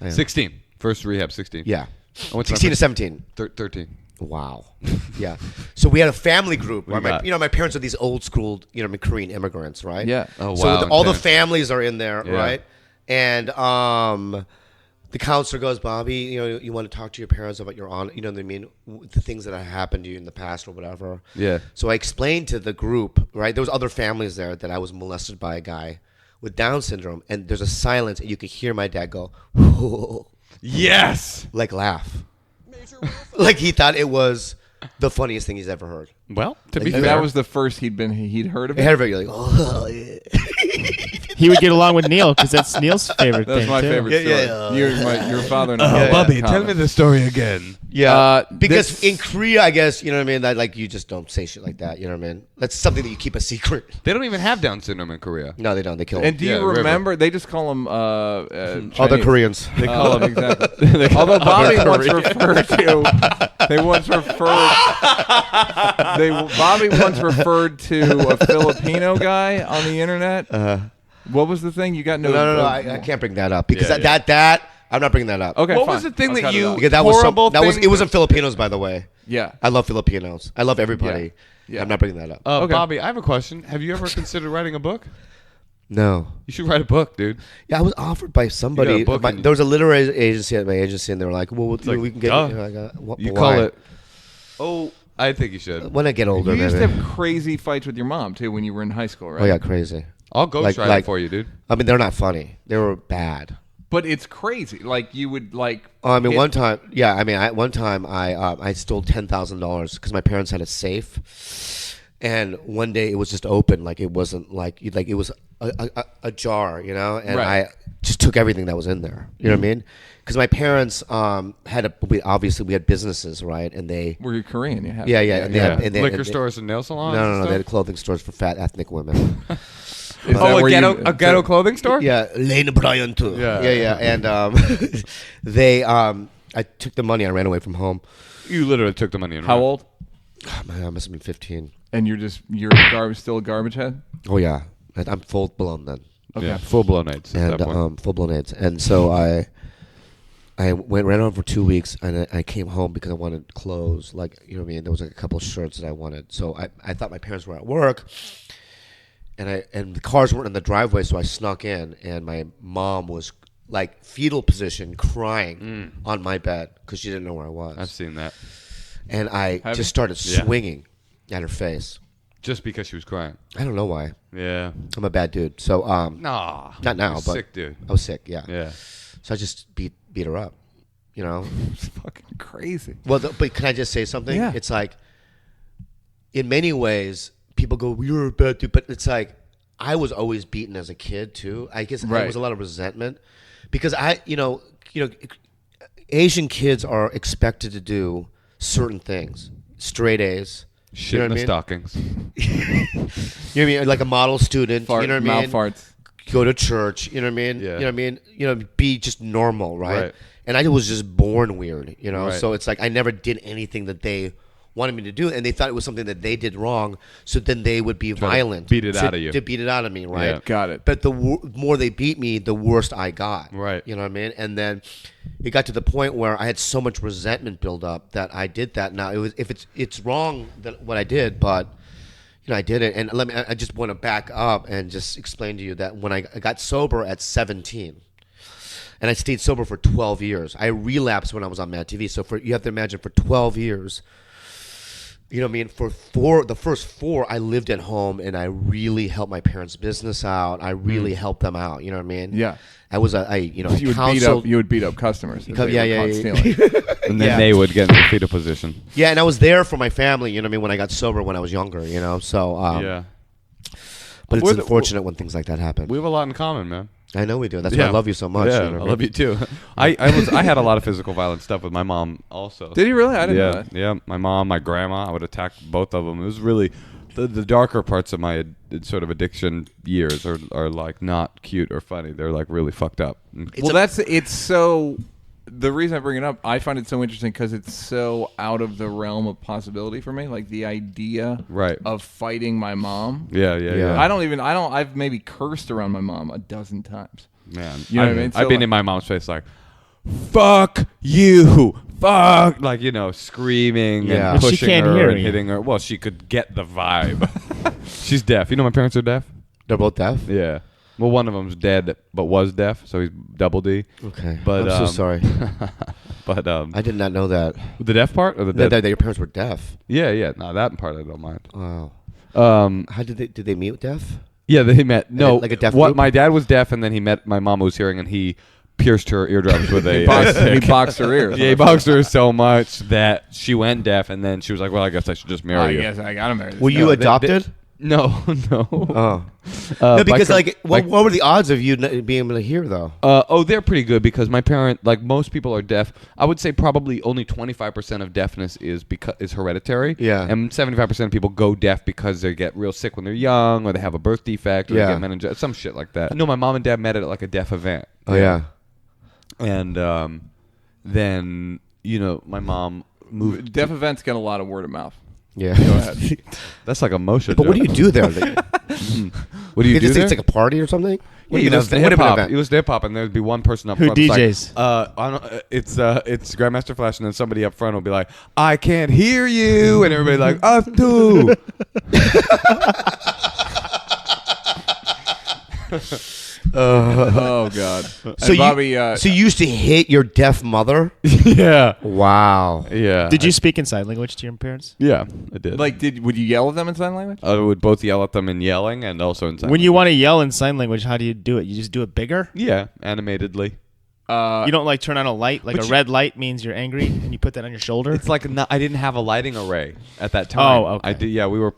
16. First rehab, 16. Yeah. I went 16 to 17. 13. Wow. Yeah. So we had a family group where got? my parents are these old school, Korean immigrants, right? Yeah. Oh, So wow, all the intense. families are in there, Yeah. right? And the counselor goes, Bobby, you want to talk to your parents about your you know what I mean, the things that have happened to you in the past or whatever. Yeah. So I explained to the group, right? There was other families there that I was molested by a guy with Down syndrome, and there's a silence, and you could hear my dad go, Yes. like laugh, like he thought it was the funniest thing he's ever heard. Well, to be And fair, that was the first he'd heard of I it. heard of it, you're like, oh, yeah. He would get along with Neal because that's Neal's favorite That's thing my too. favorite story. Your father and I. Bobby, tell me the story again. Yeah, because this- in Korea, I guess you know what I mean. That like you just don't say shit like that. You know what I mean? That's something that you keep a secret. They don't even have Down syndrome in Korea. No, they don't. They kill. And them. do Yeah, you River. remember? They just call them Other Chinese. Koreans. They call them exactly. Although Bobby once referred to, Bobby once referred to a Filipino guy on the internet. What was the thing you got? No, I can't bring that up because Yeah, that I'm not bringing that up. Okay, What fine. was the thing I'll that cut it you- out. Because that was Horrible it thing- wasn't Filipinos, by the way. Yeah. I love Filipinos. I love everybody. Yeah. I'm not bringing that up. Okay. Bobby, I have a question. Have you ever considered writing a book? No. You should write a book, dude. Yeah, I was offered by somebody. You got a book and- There was a literary agency at my agency, and they were like, "Well, like, we can get." duh. You why? call it. Oh, I think you should. When I get older, You used maybe. to have crazy fights with your mom too when you were in high school, right? Oh yeah, crazy. I'll go Like- try like- it for you, dude. I mean, they're not funny. They were bad. But it's crazy. Like you would like. Oh, I mean, hit- one time, yeah. I mean, one time I stole $10,000 because my parents had a safe, And one day it was just open, like it wasn't like it was a jar, you know. And I just took everything that was in there. You know what I mean? Because my parents obviously we had businesses, right? And they were you Korean? You had and they liquor stores and nail salons. No, they had clothing stores for fat ethnic women. A ghetto clothing store? Yeah, Lane Bryant too. Yeah. And I took the money. I ran away from home. You literally took the money. And How old? Oh, man, I must have been 15. And you're still a garbage head? Oh yeah, I'm full blown then. Okay. Yeah, full blown AIDS. And full blown AIDS. And so I ran on for 2 weeks, and I came home because I wanted clothes. Like, you know what I mean? There was like a couple of shirts that I wanted. So I thought my parents were at work, and the cars weren't in the driveway, so I snuck in, and my mom was like fetal position, crying on my bed because she didn't know where I was. I've seen that. And I just started swinging at her face. Just because she was crying. I don't know why. Yeah. I'm a bad dude. So Nah. not now, but sick dude. I was sick. Yeah. Yeah. So I just beat her up. You know. It's fucking crazy. Well, but can I just say something? Yeah. It's like, in many ways, people go, "You're a bad dude," but it's like I was always beaten as a kid too. I guess there was a lot of resentment because Asian kids are expected to do certain things, straight A's. Shit in the stockings. You know what I mean? Like a model student. You know what I mean? Mouth farts. Go to church. You know what I mean? Yeah. You know what I mean? You know, be just normal, right? Right. And I was just born weird, you know? Right. So it's like I never did anything that they wanted me to do, and they thought it was something that they did wrong, so then they would be violent. beat it out of you. To beat it out of me, right? Yeah. Got it. But the more they beat me, the worse I got. Right. You know what I mean? And then it got to the point where I had so much resentment build up that I did that. Now it's wrong that what I did, but you know I did it. And I just want to back up and just explain to you that when I got sober at 17, and I stayed sober for 12 years. I relapsed when I was on Mad TV. So you have to imagine for 12 years. You know what I mean? For the first 4, I lived at home, and I really helped my parents' business out. I really helped them out. You know what I mean? Yeah. I was You would beat up customers. if they Yeah. were caught stealing. And then they would get in the fetal position. Yeah, and I was there for my family. You know what I mean? When I got sober, when I was younger. You know, so Yeah. But it's unfortunate when things like that happen. We have a lot in common, man. I know we do. That's why I love you so much. Yeah, you know what I love you too. I had a lot of physical violence stuff with my mom also. Did you really? I didn't know that. Yeah, my mom, my grandma. I would attack both of them. It was really the darker parts of my sort of addiction years are like not cute or funny. They're like really fucked up. It's so. The reason I bring it up, I find it so interesting because it's so out of the realm of possibility for me. Like the idea of fighting my mom. Yeah. I've maybe cursed around my mom a dozen times. Man, you know what I mean? I've been in my mom's face like, "Fuck you, fuck," like screaming and She pushing can't her hear and you. hitting her. Well, she could get the vibe. She's deaf. You know, my parents are deaf. They're both deaf? Yeah. Well, one of them's dead, but was deaf, so he's double D. Okay. But I'm so sorry. But I did not know that. the deaf part or the dead? That your parents were deaf. Yeah. No, that part I don't mind. Wow. Um, How did they meet with deaf? Yeah, they met. No, Like a deaf what? group? My dad was deaf, and then he met my mom who was hearing, and he pierced her eardrums with a. He boxed her ears. Yeah, he boxed her so much that she went deaf, and then she was like, "Well, I guess I should just marry you." I guess I gotta marry this Were guy. you adopted? No. Oh. No, because what were the odds of you being able to hear though? They're pretty good because my parent, like most people, are deaf. I would say probably only 25% of deafness is hereditary. Yeah. And 75% of people go deaf because they get real sick when they're young, or they have a birth defect, or they Yeah. get meningitis, some shit like that. No, my mom and dad met at like a deaf event. Oh yeah. And then my mom moved. Deaf events get a lot of word of mouth. Yeah. Go ahead. That's like a Moshe. But what do you do there? What do you do there? It's like a party or something? Yeah, you listen to hip hop. You listen to hip hop, and there'd be one person up Who front. DJs? It's Grandmaster Flash, and then somebody up front will be like, "I can't hear you," and everybody like, "Us too." Oh God. So Bobby, you used to hate your deaf mother? Yeah, Wow. yeah. Did you speak in sign language to your parents? Yeah, I did. would you yell at them in sign language? I would both yell at them in yelling and also in sign When you language. want to yell in sign language, how do you do it? You just do it bigger? Yeah, animatedly. You don't like turn on a light, like But a red light means you're angry, and you put that on your shoulder. It's like I didn't have a lighting array at that time. Oh, okay. I did. Yeah, we were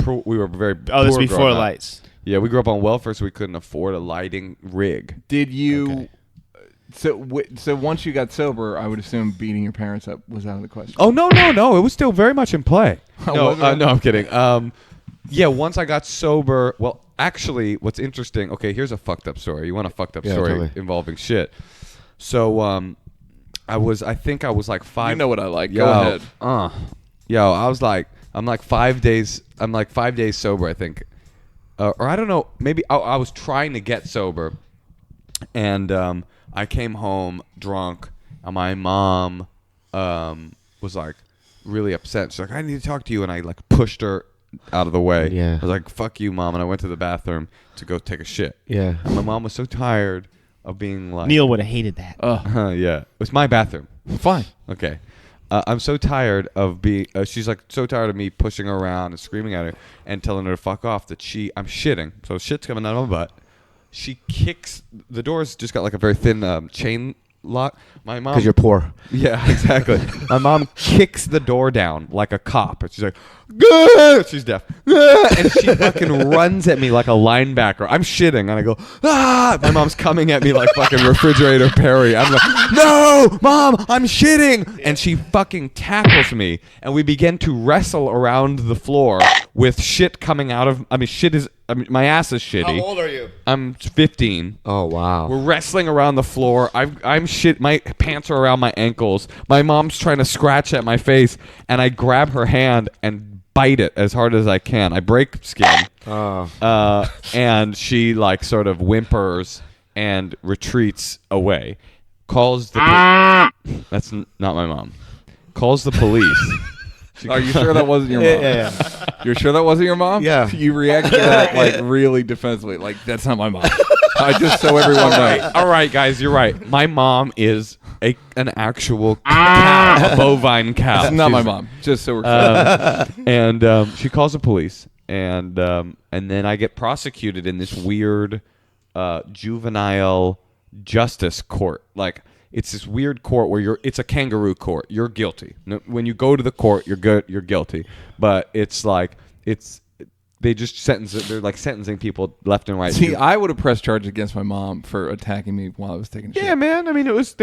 very. Oh, this is poor before growing up. lights. Yeah, we grew up on welfare, so we couldn't afford a lighting rig. Did you? Okay. So once you got sober, I would assume beating your parents up was out of the question. Oh no! It was still very much in play. No, Was it? no, I'm kidding. Yeah, once I got sober. Well, actually, what's interesting? Okay, here's a fucked up story. You want a fucked up Yeah, story tell me. involving shit? So, I think I was like 5. You know what I like. Yo, Go ahead. I'm like 5 days. I'm like 5 days sober, I think, or I don't know. Maybe I was trying to get sober, and I came home drunk, and my mom was like really upset. She's like, "I need to talk to you," and I like pushed her out of the way. Yeah. I was like, "Fuck you, mom," and I went to the bathroom to go take a shit. Yeah. And my mom was so tired of being like, Neal would have hated that. yeah, it was my bathroom. Fine. Okay. I'm so tired of being. She's like so tired of me pushing her around and screaming at her and telling her to fuck off that I'm shitting. So shit's coming out of my butt. She kicks the doors. Just got like a very thin chain lock. My mom. Because you're poor. Yeah, exactly. My mom kicks the door down like a cop, and she's like, "Gah!" She's deaf, "Gah!" And she fucking runs at me like a linebacker. I'm shitting, and I go, "Ah!" My mom's coming at me like fucking refrigerator Perry. I'm like, "No, mom, I'm shitting!" And she fucking tackles me, and we begin to wrestle around the floor with shit coming out of. My ass is shitty. How old are you? I'm 15. Oh, wow. We're wrestling around the floor. I'm shit. My pants are around my ankles. My mom's trying to scratch at my face, and I grab her hand and bite it as hard as I can. I break skin. And she like sort of whimpers and retreats away. Calls the That's not my mom. Calls the police. Are you sure that wasn't your mom? Yeah. You're sure that wasn't your mom? Yeah. You reacted to that like really defensively. Like, that's not my mom. Just so everyone knows. All right, guys, you're right. My mom is an actual cow, a bovine cow. That's not my She's- mom. Just so we're clear. And she calls the police, and then I get prosecuted in this weird juvenile justice court. Like, it's this weird court where it's a kangaroo court. You're guilty. When you go to the court, you're guilty. But it's like they just they're like sentencing people left and right. See, I would have pressed charges against my mom for attacking me while I was taking a shit. Yeah, man. I mean, it was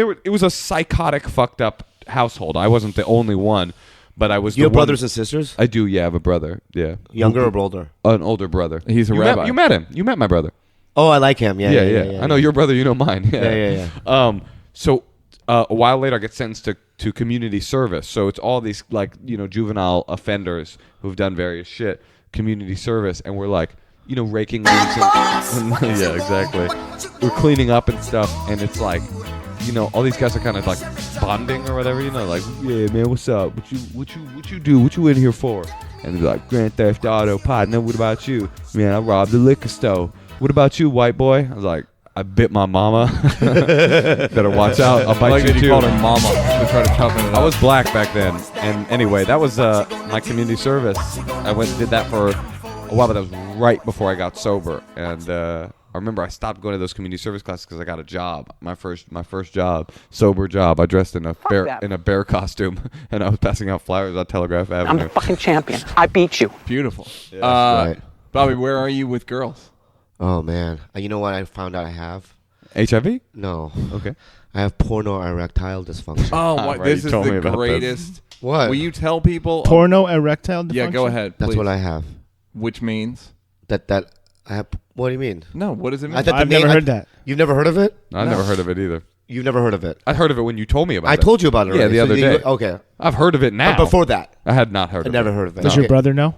a psychotic, fucked up household. I wasn't the only one, but I was. You the have one- brothers and sisters? I do. Yeah, I have a brother. Yeah, Younger or older? an older brother. He's a you rabbi. You met him. You met my brother. Oh, I like him. Yeah. I know your brother. You know mine. Yeah. So a while later, I get sentenced to community service. So it's all these juvenile offenders who've done various shit. Community service, and we're like, raking leaves. And yeah, exactly. We're cleaning up and stuff, and it's like, all these guys are kind of like bonding or whatever. Like, yeah, man, what's up? What you do? What you in here for? And they're like, Grand Theft Auto, partner. What about you? Man, I robbed the liquor store. What about you, white boy? I was like, I bit my mama. Better watch out. I'll bite I like you that too. you called her mama to try to toughen it up. I was black back then, and anyway, that was my community service. I went and did that for a while, but that was right before I got sober. And I remember I stopped going to those community service classes because I got a job, my first job, sober job. I dressed in a bear costume, and I was passing out flyers on Telegraph Avenue. I'm the fucking champion. I beat you. Beautiful. right. Bobby, where are you with girls? Oh, man. You know what I found out I have? HIV? No. Okay. I have porno erectile dysfunction. Oh, right, this you is told me the about this. greatest. What? Will you tell people? Porno erectile dysfunction? Yeah, go ahead. That's please. what I have. Which means? That I have. What do you mean? No, what does it mean? I thought the I've name- never heard that. You've never heard of it? I've never heard of it either. You've never heard of it? I heard of it when you told me about it. I told you about it Yeah, already. the other day. Okay. I've heard of it now. But before that, I had not heard I of never it. heard of it. Does Okay. your brother know?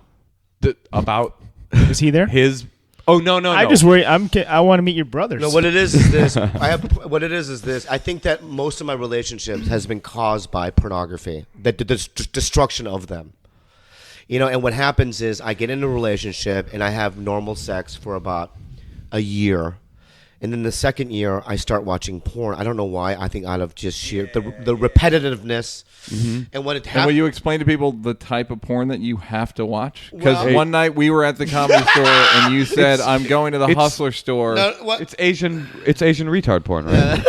About Is he there? his... Oh, no. I just worry. I want to meet your brothers. No, what it is this. What it is this. I think that most of my relationships has been caused by pornography, the destruction of them. And what happens is I get in a relationship and I have normal sex for about a year, And then the second year, I start watching porn. I don't know why. I think out of just sheer the repetitiveness. And when it And will happened, you explain to people the type of porn that you have to watch? Because Well- one night we were at the comedy store and you said, "I'm going to the Hustler store." It's Asian retard porn, right?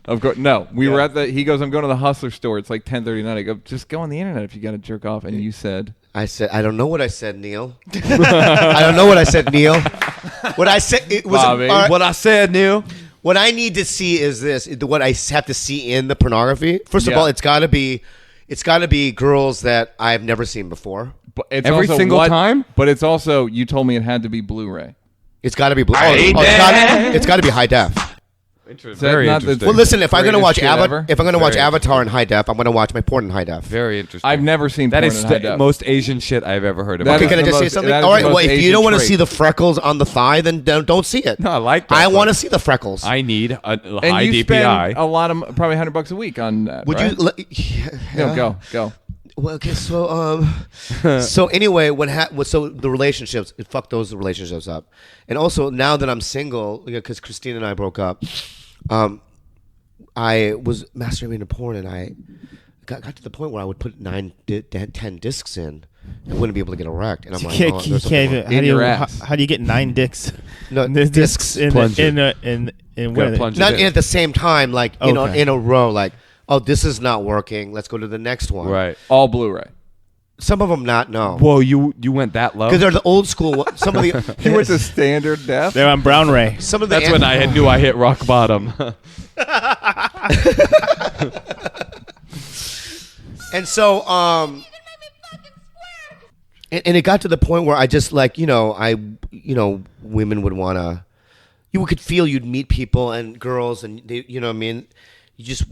Of course, no. We were at the. He goes, "I'm going to the Hustler store. It's like 10:30 at night." I go, "Just go on the internet if you got to jerk off." And you said, I said, I don't know what I said, Neal. I don't know what I said, Neal. What I said it was Bobby. What I said, Neal. what I need to see is this. What I have to see in the pornography. First of Yeah. all, it's got to be girls that I've never seen before. but it's Every also single time? But it's also, you told me it had to be BluRay. It's got to be it's got to be high def. Very not the- interesting. Well, listen, if I'm going to watch Greatest shit ever? if I'm going to watch Very Avatar in high def, I'm going to watch my porn in high def. Very interesting. I've never seen That porn is in high the def. most Asian shit I've ever heard That about. is Okay, can I the just say most- something? that is All the right, well, most if you Asian don't want to trait. see the freckles on the thigh, then don't see it. No, I like that. I want to but see the freckles. I need a and high you DPI. spend a lot of, probably $100 a week on that. Would right? you? No, go. Well, okay, so so anyway, so the relationships, it fucked those relationships up, and also now that I'm single, because Christine and I broke up, I was masturbating to porn, and I got to the point where I would put 10 discs in, and wouldn't be able to get erect, and I'm like, oh, there's something wrong. In your ass. How do you get 9 dicks? No, discs in plunger. in Gotta what? plunge Not it in. at the same time, like Okay. in a row, like, oh, this is not working. Let's go to the next one. Right. All BluRay. Some of them not no. Whoa, you went that low? Because they're the old school. Some of the He went to standard def. They're on Brown Ray. some of the That's when I knew I hit rock bottom. And so and it got to the point where I just like women would want to. You could feel you'd meet people and girls and they, you know what I mean.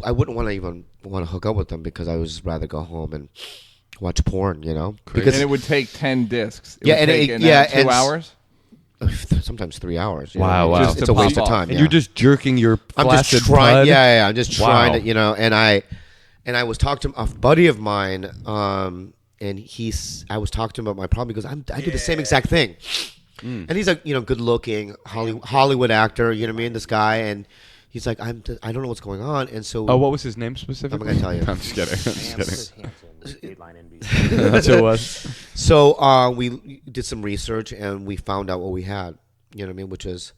I wouldn't want to hook up with them because I would just rather go home and watch porn, because And it would take 10 discs. It Yeah, would and take it- an yeah, hour, 2 and hours. sometimes 3 hours. Wow. It's To a waste pop of off. time. And you're just jerking your I'm just flaccid trying. pud? Yeah. I'm just trying Wow. to, and I was talking to a buddy of mine, and I was talking to him about my problem because I do the same exact thing. And he's a good looking Hollywood actor. You know what I mean? This guy, and he's like, I don't know what's going on, and so Oh, what was his name specifically? I'm gonna tell you. I'm just kidding. I'm just kidding. Dateline NBC. That's who it was. So we did some research and we found out what we had. You know what I mean? Which is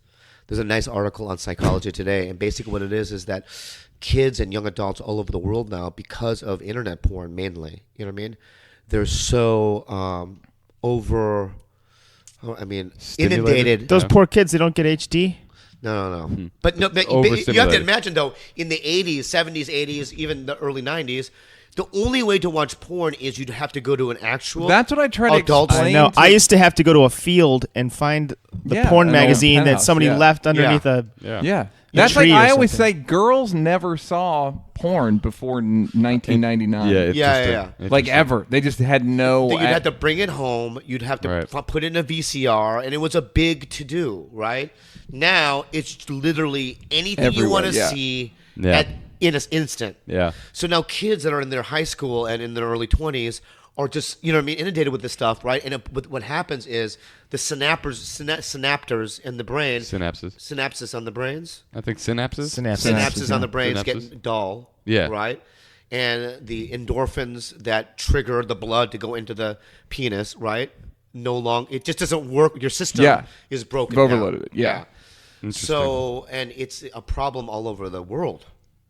there's a nice article on Psychology Today, and basically what it is that kids and young adults all over the world now, because of internet porn mainly, you know what I mean? They're so inundated. Those poor kids, they don't get HD. No. But you have to Overstimulated. imagine though, in the 80s, 70s, 80s, even the early 90s, the only way to watch porn is you'd have to go to an actual. That's what I try to adult. explain. No, to- I used to have to go to a field and find the porn an old magazine that penthouse, somebody yeah. left underneath a. Yeah. That's like tree or I always something. say girls never saw porn before 1999. Yeah. Yeah. Like ever. They just had no. You'd have to bring it home. You'd have to Right. put it in a VCR, and it was a big to do. Right now, it's literally anything you Everywhere, want to yeah. see Yeah. in an instant. Yeah. So now kids that are in their high school and in their early 20s are just inundated with this stuff, right? And what happens is the synaptors in the brain, synapses on the brains, I think synapses. synapses on the brains Synapses. get dull. Yeah. Right. And the endorphins that trigger the blood to go into the penis, right? No longer, it just doesn't work. Your system is broken. You've overloaded down. it. Yeah. So, and it's a problem all over the world.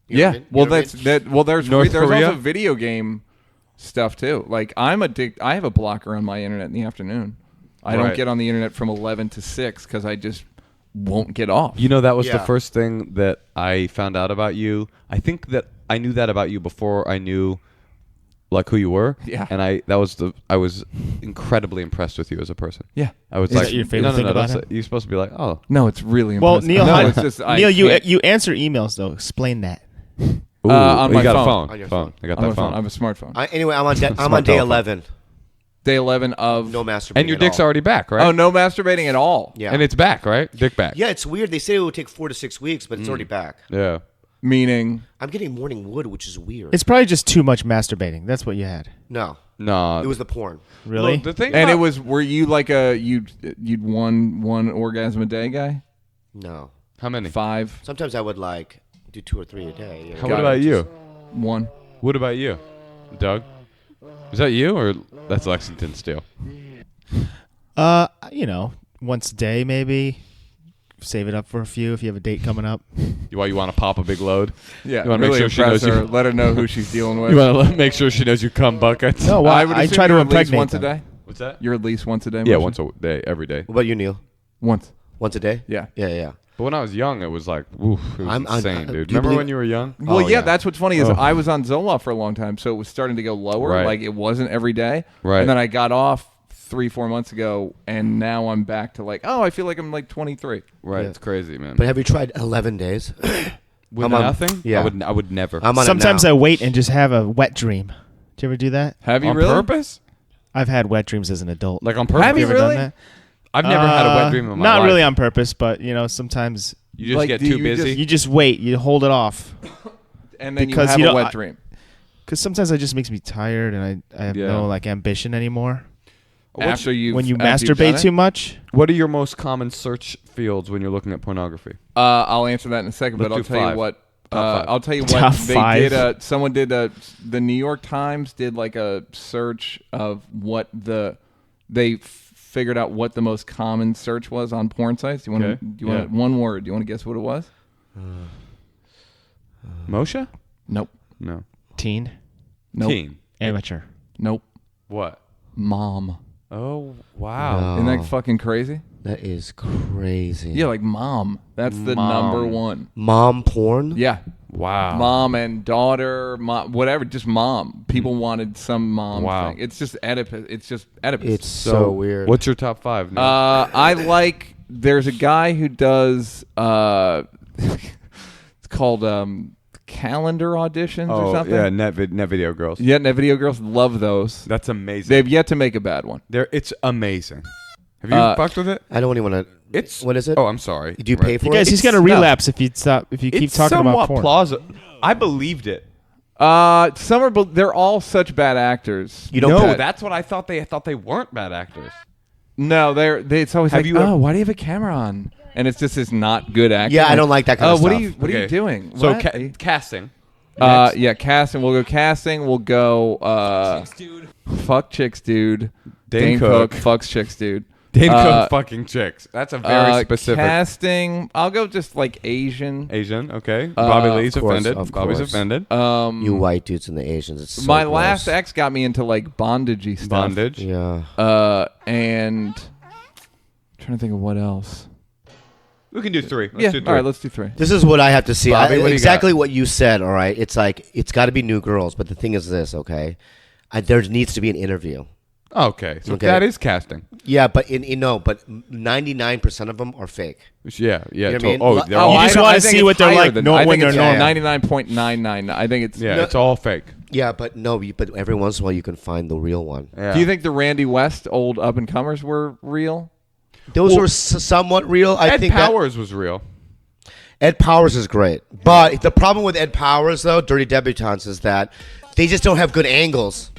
You know Yeah. what I mean? Well, You know what I that's mean? that. Well, there's North Korea? also video game stuff too. Like I have a blocker on my internet in the afternoon. I don't Right. get on the internet from 11 to 6 because I just won't get off. That was the Yeah. first thing that I found out about you. I think that I knew that about you before I knew like who you were. Yeah. And I was incredibly impressed with you as a person. Yeah. I was Is like, that your favorite no, thing about that's him? you're supposed to be like, oh. No, it's really Well, impressive. Neal, no, how- it's just I Neal, can't- you answer emails though. Explain that. Ooh, on my you got phone. a phone. On your phone. I got on my that phone. phone. I have a smartphone. Anyway, I'm on Smart day telephone. 11. Day 11 of No masturbating. And your at dick's all. already back, right? Oh, no masturbating at all. Yeah. And it's back, right? Dick back. Yeah, it's weird. They say it would take 4 to 6 weeks, but it's already back. Yeah. Meaning I'm getting morning wood, which is weird. It's probably just too much masturbating. That's what you had. No. No. It was the porn. Really? Look, the thing And about- were you like you'd one orgasm a day guy? No. how many? 5, Sometimes I would like do 2 or 3 a day. You know? What about you? 1. What about you, Doug? Is that you or that's Lexington still? Once a day maybe. Save it up for a few if you have a date coming up. Why you want to pop a big load? Yeah, You wanna make really sure she impress knows her. you- Let her know who she's dealing with. You want to make sure she knows you come buckets? No, well, I would I assume try to you're at least impregnate once a them. day. What's that? You're at least once a day. Yeah, Moshe? once a day, every day. What about you, Neal? Once. Once a day? Yeah. Yeah. But when I was young, it was like, oof, it was insane, dude. do you Remember believe- when you were young? Well, Oh, yeah, yeah. that's what's funny is Oh. I was on Zoloft for a long time, so it was starting to go lower. Right. Like it wasn't every day. Right. And then I got off 3-4 months ago, and now I'm back to like, I feel like I'm like 23. Right, Yeah. it's crazy, man. But have you tried 11 days? With I'm on- nothing? yeah. I would never. I'm on Sometimes it I now. wait and just have a wet dream. Do you ever do that? Have you on really? purpose? I've had wet dreams as an adult. Like on purpose? Have you ever really? done that? I've never had a wet dream in my Not life. really on purpose, but sometimes You just Like, get do too you busy. you just wait. You hold it off And then Because you you have a don't- wet dream. because sometimes it just makes me tired and I have Yeah. no ambition anymore. After you When you after you've masturbate done too it? much, What are your most common search fields when you're looking at pornography? I'll answer that in a second, but Let's I'll do tell you 5. what. Top 5. I'll tell you what Top they 5. did. Someone did the New York Times did like a search of what they figured out what the most common search was on porn sites. Do you want Okay. to? Do you want Yeah. one word? Do you want to guess what it was? Moshe? Nope. No. teen, Nope. Teen. amateur. Nope. What? Mom. Oh, wow. Isn't that fucking crazy? That is crazy. Yeah, like mom. That's the Mom. number one. Mom porn? Yeah. Wow. Mom and daughter, mom, whatever, just mom. People wanted some mom Wow. thing. It's just Oedipus. It's just Oedipus. It's so weird. What's your top 5? Neal? I like. There's a guy who does. It's called calendar auditions or something. yeah, net video girls. Yeah, net video girls love those. That's amazing. They've yet to make a bad one. It's amazing. Have you fucked with it? I don't even want to. It's What is it? Oh, I'm sorry. Do you pay for You guys, it? he's gonna relapse if you stop. If you keep It's talking somewhat about porn. plausible. I believed it. Some are, but they're all such bad actors. You don't No, pay. that's what I thought. They thought they weren't bad actors. No, it's always Have like, you ever- why do you have a camera on? And it's just this not good acting. Yeah, I don't like that kind of what stuff. What are you Okay. doing? So What? casting. Yeah, casting. We'll go casting. We'll go. Fuck chicks, dude. Dane Cook. Cook. Fucks chicks, dude. Dane Cook fucking chicks. That's a very specific. Casting. I'll go just like Asian. Asian, okay. Bobby Lee's of course, offended. of Bobby's course. offended. You white dudes and the Asians. It's so My gross. last ex got me into like bondagey stuff. Bondage. Yeah. And trying to think of what else. We can do 3. Let's Yeah. do 3. All right, let's do 3. This is what I have to see. Bobby, what do you Exactly got? what you said. All right. It's like it's got to be new girls, but the thing is this. Okay, there needs to be an interview. Okay, so Okay. that is casting. Yeah, but but 99% of them are fake. Yeah, yeah. You know what I mean? Oh, Like- they're Oh, all, You just I wanna think see it's what they're higher like than- no- I think when they're it's normal. 99.99. I think it's. yeah, it's all fake. Yeah, but but every once in a while you can find the real one. Yeah. Do you think the Randy West old up and comers were real? Those were somewhat real. I Ed think Powers was real? Ed Powers is great, but the problem with Ed Powers though, Dirty Debutantes, is that they just don't have good angles.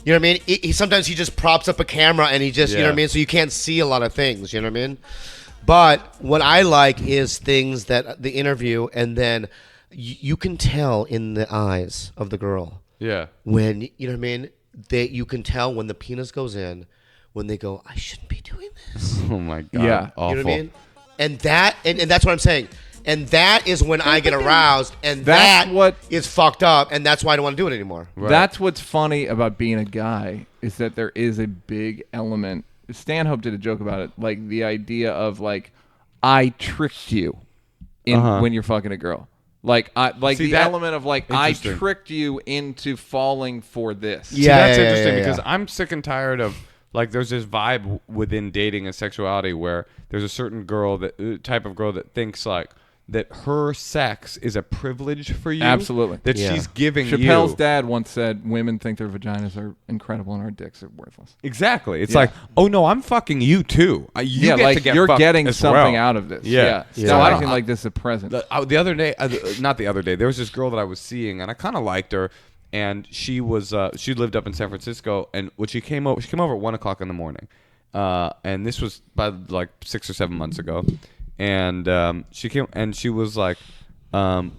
You know what I mean? Sometimes he just props up a camera and he just, you know what I Yeah. mean? So you can't see a lot of things, you know what I mean? But what I like is things that the interview, and then you can tell in the eyes of the girl Yeah. when, you know what I mean? You can tell when the penis goes in, when they go, I shouldn't be doing this. Oh my god. Yeah. Awful. You know what I mean? And that's what I'm saying. And that is when I get aroused, and That's that what- is fucked up, and that's why I don't want to do it anymore. Right. That's what's funny about being a guy is that there is a big element. Stanhope did a joke about it, like the idea of like, I tricked you when you're fucking a girl. Like See, the that- element of like I Interesting. tricked you into falling for this. See, Yeah, that's yeah, interesting yeah. because I'm sick and tired of like there's this vibe within dating and sexuality where there's a certain girl type of girl that thinks like that her sex is a privilege for you. Absolutely. That Yeah. she's giving Chappelle's you. dad once said, "Women think their vaginas are incredible and our dicks are worthless." Exactly. It's Yeah. like, oh no, I'm fucking you too. You Yeah, get like to get you're fucked getting as something well. out of this. Yeah. Stop So I don't- acting like this is a present. The other day, not the other day, there was this girl that I was seeing, and I kind of liked her, and she lived up in San Francisco, and when she came over at 1:00 in the morning, and this was by like 6 or 7 months ago, and she came and she was like, I'm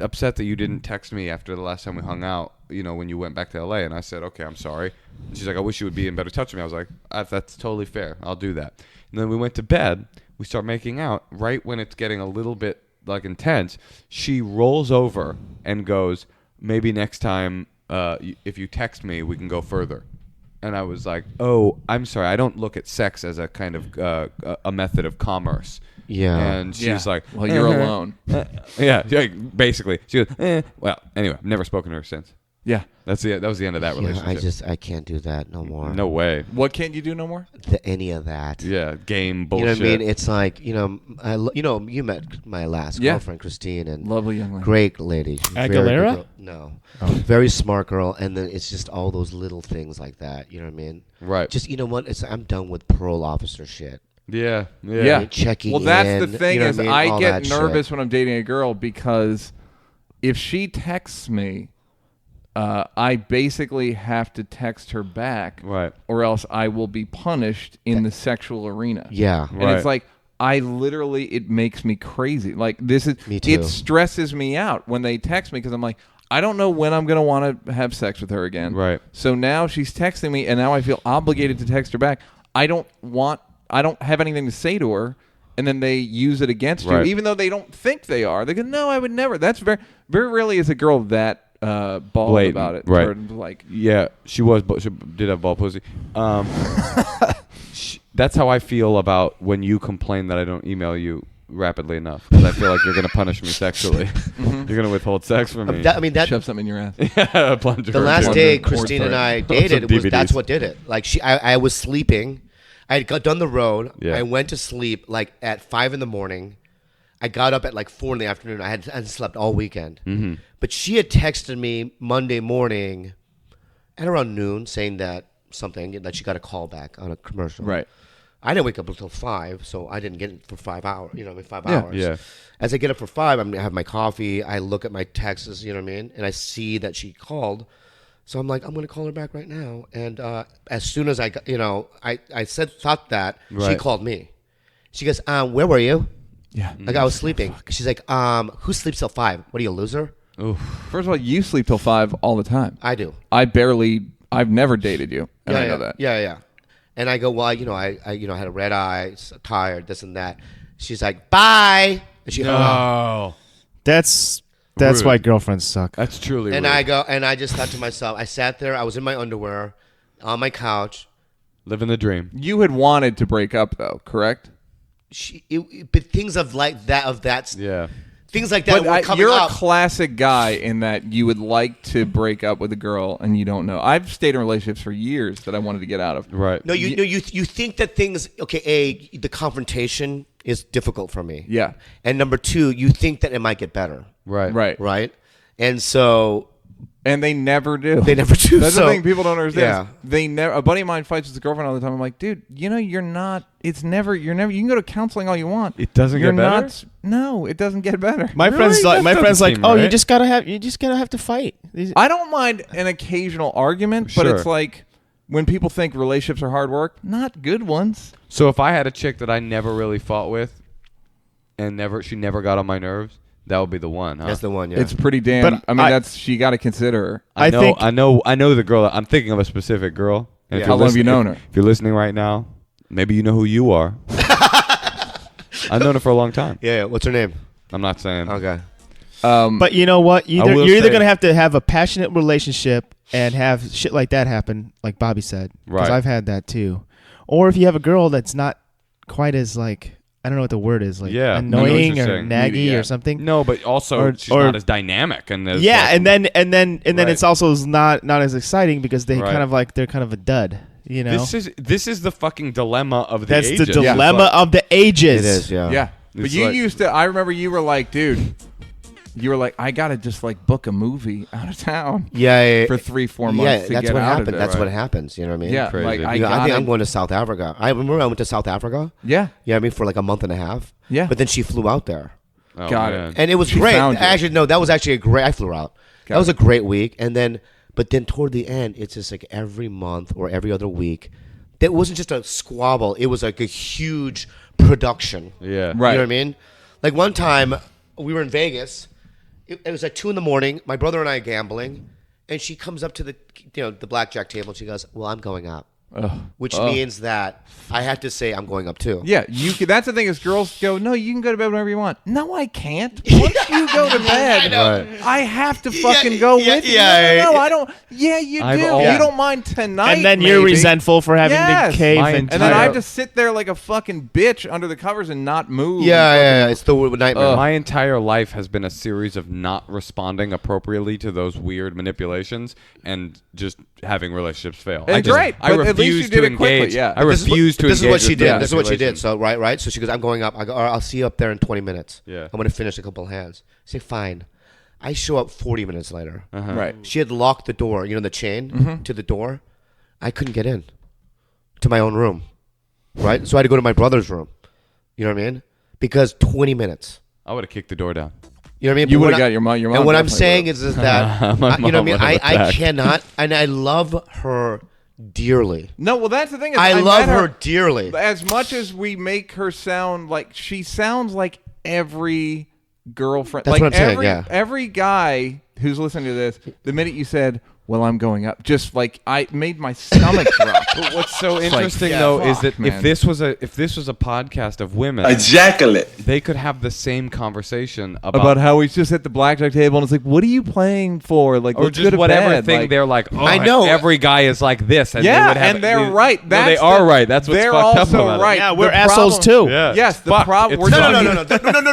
upset that you didn't text me after the last time we hung out, when you went back to LA. And I said, okay, I'm sorry. And she's like, I wish you would be in better touch with me. I was like, that's totally fair. I'll do that. And then we went to bed. We start making out. Right when it's getting a little bit like intense, she rolls over and goes, maybe next time if you text me, we can go further. And I was like, oh, I'm sorry. I don't look at sex as a kind of a method of commerce. Yeah. And she's like, well, you're alone. Yeah, basically. She goes, well, anyway, I've never spoken to her since. Yeah. That was the end of that relationship. I can't do that no more. No way. What can't you do no more? Any of that. Yeah, game bullshit. You know what I mean? It's like, you met my last girlfriend, Christine, and lovely young lady. Great lady. Aguilera? No. Very smart girl, and then it's just all those little things like that. You know what I mean? Right. Just, I'm done with parole officer shit. Yeah. Checking well, that's in, the thing you know is all get that nervous shit. when I'm dating a girl because if she texts me, I basically have to text her back, Right. or else I will be punished in the sexual arena. Yeah. And Right. it's like it makes me crazy. Like Me too. it stresses me out when they text me because I'm like, I don't know when I'm going to want to have sex with her again. Right. So now she's texting me, and now I feel obligated to text her back. I don't have anything to say to her, and then they use it against Right. you, even though they don't think they are. They go, no, I would never. That's very, very rarely is a girl that bald Blatant, about it. right. Or like, Yeah, she did have bald pussy. That's how I feel about when you complain that I don't email you rapidly enough, because I feel like you're going to punish me sexually. You're going to withhold sex from me. shove something in your ass. Yeah, plunger. The last Plunger. day Or Christine and I Some dated, DVDs. that's what did it. Like I was sleeping. I had got done the road. Yeah. I went to sleep like at 5 a.m. I got up at like 4 p.m. I hadn't slept all weekend. Mm-hmm. But she had texted me Monday morning at around noon saying that she got a call back on a commercial. Right. I didn't wake up until 5, so I didn't get it for 5 hours. 5 Yeah. hours. Yeah. As I get up for 5, I have my coffee. I look at my texts, you know what I mean? And I see that she called. So I'm like, I'm going to call her back right now. And as soon as I got, thought that, she Right. called me. She goes, where were you? Yeah. Like, I was sleeping. She's like, who sleeps till 5? What are you, a loser? First of all, you sleep till 5 all the time. I do. I've never dated you, and I know that. Yeah. And I go, well, I had a red eye, tired, this and that. She's like, bye. And she hung up. Oh, That's Rude. why girlfriends suck. that's truly And rude. I just thought to myself, I sat there, I was in my underwear, on my couch. Living the dream. You had wanted to break up, though, correct? But things of like that, Yeah. things like that were coming you're up. a classic guy in that you would like to break up with a girl and you don't know. I've stayed in relationships for years that I wanted to get out of. Right. No, you think that things, okay, the confrontation is difficult for me. Yeah. And number 2, you think that it might get better. Right. Right? And so And they never do. they never do. That's so, the thing people don't understand. Yeah. They never. A buddy of mine fights with his girlfriend all the time. I'm like, dude, you're not. It's never. You're never. You can go to counseling all you want. It doesn't You're get better? not. No, it doesn't get better. My friends like That doesn't seem oh, you right. just gotta have to fight. I don't mind an occasional argument, but Sure. it's like when people think relationships are hard work, not good ones. So if I had a chick that I never really fought with, and she never got on my nerves, that would be the one. Huh? That's the one, yeah. It's pretty damn. But I mean, I- that's you got to consider her. I know, think- I know the girl. I'm thinking of a specific girl. And if Yeah. you're How long have you listening- known her? If you're listening right now, maybe you know who you are. I've known her for a long time. yeah. What's her name? I'm not saying. Okay. But you know what? will You're either say- gonna have to have a passionate relationship and have shit like that happen, like Bobby said. Because Right. I've had that too. Or if you have a girl that's not quite as like, I don't know what the word is, like Yeah, I know what annoying you're or saying. naggy Yeah. or something. No, but also Or- she's or- not as dynamic and as Yeah, like- and then Right. it's also not as exciting because they Right. they're kind of a dud. You know, this is the fucking dilemma of the that's ages. the dilemma of the ages. It is, yeah. Yeah, but It's you like- used to. I remember you were like, dude. You were like, I gotta just like book a movie out of town. Yeah. For 3-4 months. Yeah, to that's get what out of happened. there. That's right. what happens. You know what I mean? Yeah, Crazy. like You I I got think I'm going to South Africa. I remember I went to South Africa. Yeah, Yeah, I mean for like a month and a half. Yeah. But then she flew out there, Oh, Got man. it. and it was She great. found you. Actually, no, that was actually a great. I flew out. That was a great week, and then But then toward the end, it's just like every month or every other week. That wasn't just a squabble. It was like a huge production. Yeah. Right. You know what I mean? Like one time, we were in Vegas. It was like 2 a.m. My brother and I are gambling, and she comes up to the blackjack table and she goes, "Well, I'm going up," which means that I have to say I'm going up too. Yeah, that's the thing is girls go, no, you can go to bed whenever you want. No, I can't. Once you go to bed, I have to fucking go with you. No, I don't. Yeah, you do. You don't mind tonight. And then you're resentful for having to cave. And then I have to sit there like a fucking bitch under the covers and not move. Yeah. It's the nightmare. My entire life has been a series of not responding appropriately to those weird manipulations and just having relationships fail. It's great. I But at least refuse you did to it quickly, engage. yeah. I refuse to engage. This is what she with did. This is what she manipulation. did. So right. So she goes, "I'm going up." I go, "All right, I'll see you up there in 20 minutes. Yeah. I'm gonna finish a couple of hands." I say, "Fine." I show up 40 minutes later. Right. She had locked the door. You know the chain to the door. I couldn't get in to my own room. Right. So I had to go to my brother's room. You know what I mean? Because 20 minutes. I would have kicked the door down. You know what I mean? You But would what have got your mom. Your mom. And what I'm definitely saying would've. is that My you know what I mom mean. would have I attacked. cannot, and I love her dearly. No, well, that's the thing. Is I love met her dearly. As much as we make her sound like she sounds like every girlfriend. That's like what I'm saying, yeah. Every guy who's listening to this, the minute you said, "Well, I'm going up," just like I made my stomach drop. But what's so like, interesting yeah, though is fuck, that man. if this was a podcast of women, Ejaculate. they could have the same conversation about how he's just at the blackjack table and it's like, what are you playing for? Like, or let's go just to whatever bed. thing Like, they're like. Oh, I know. every guy is like this, and yeah, they would have, and they're they, right. No, they That's are right. That's what's they're fucked up also about it. right. Yeah, we're The assholes problem- too. Yeah. Yes, the Fuck, problem. it's-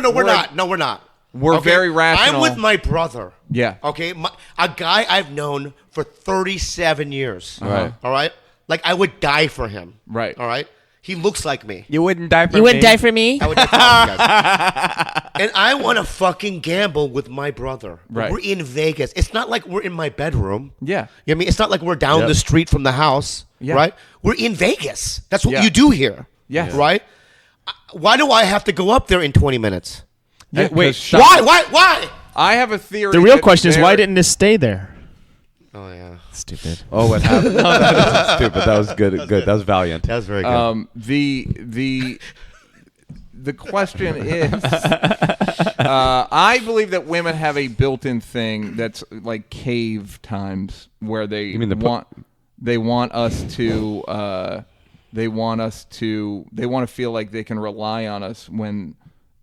No, we're not. No, we're not. We're very rational. I'm with my brother. Yeah. Okay. A guy I've known for 37 years. Right. All right. Like I would die for him. Right. All right. He looks like me. You wouldn't die for You wouldn't die for me? I would die for you guys. And I want to fucking gamble with my brother. Right. We're in Vegas. It's not like we're in my bedroom. Yeah. You know what I mean? It's not like we're down Yep. the street from the house. Yeah. Right. We're in Vegas. That's what Yeah. you do here. Yes. Right. Why do I have to go up there in 20 minutes? Yeah, wait, 'cause Why? I have a theory. The real that question is, why they're- didn't this stay there? Oh yeah. Stupid. Oh, what happened? No, that was stupid. That was good. Good. That was valiant. That was very good. The question is, I believe that women have a built-in thing that's like cave times where they You mean the want us to they want to feel like they can rely on us when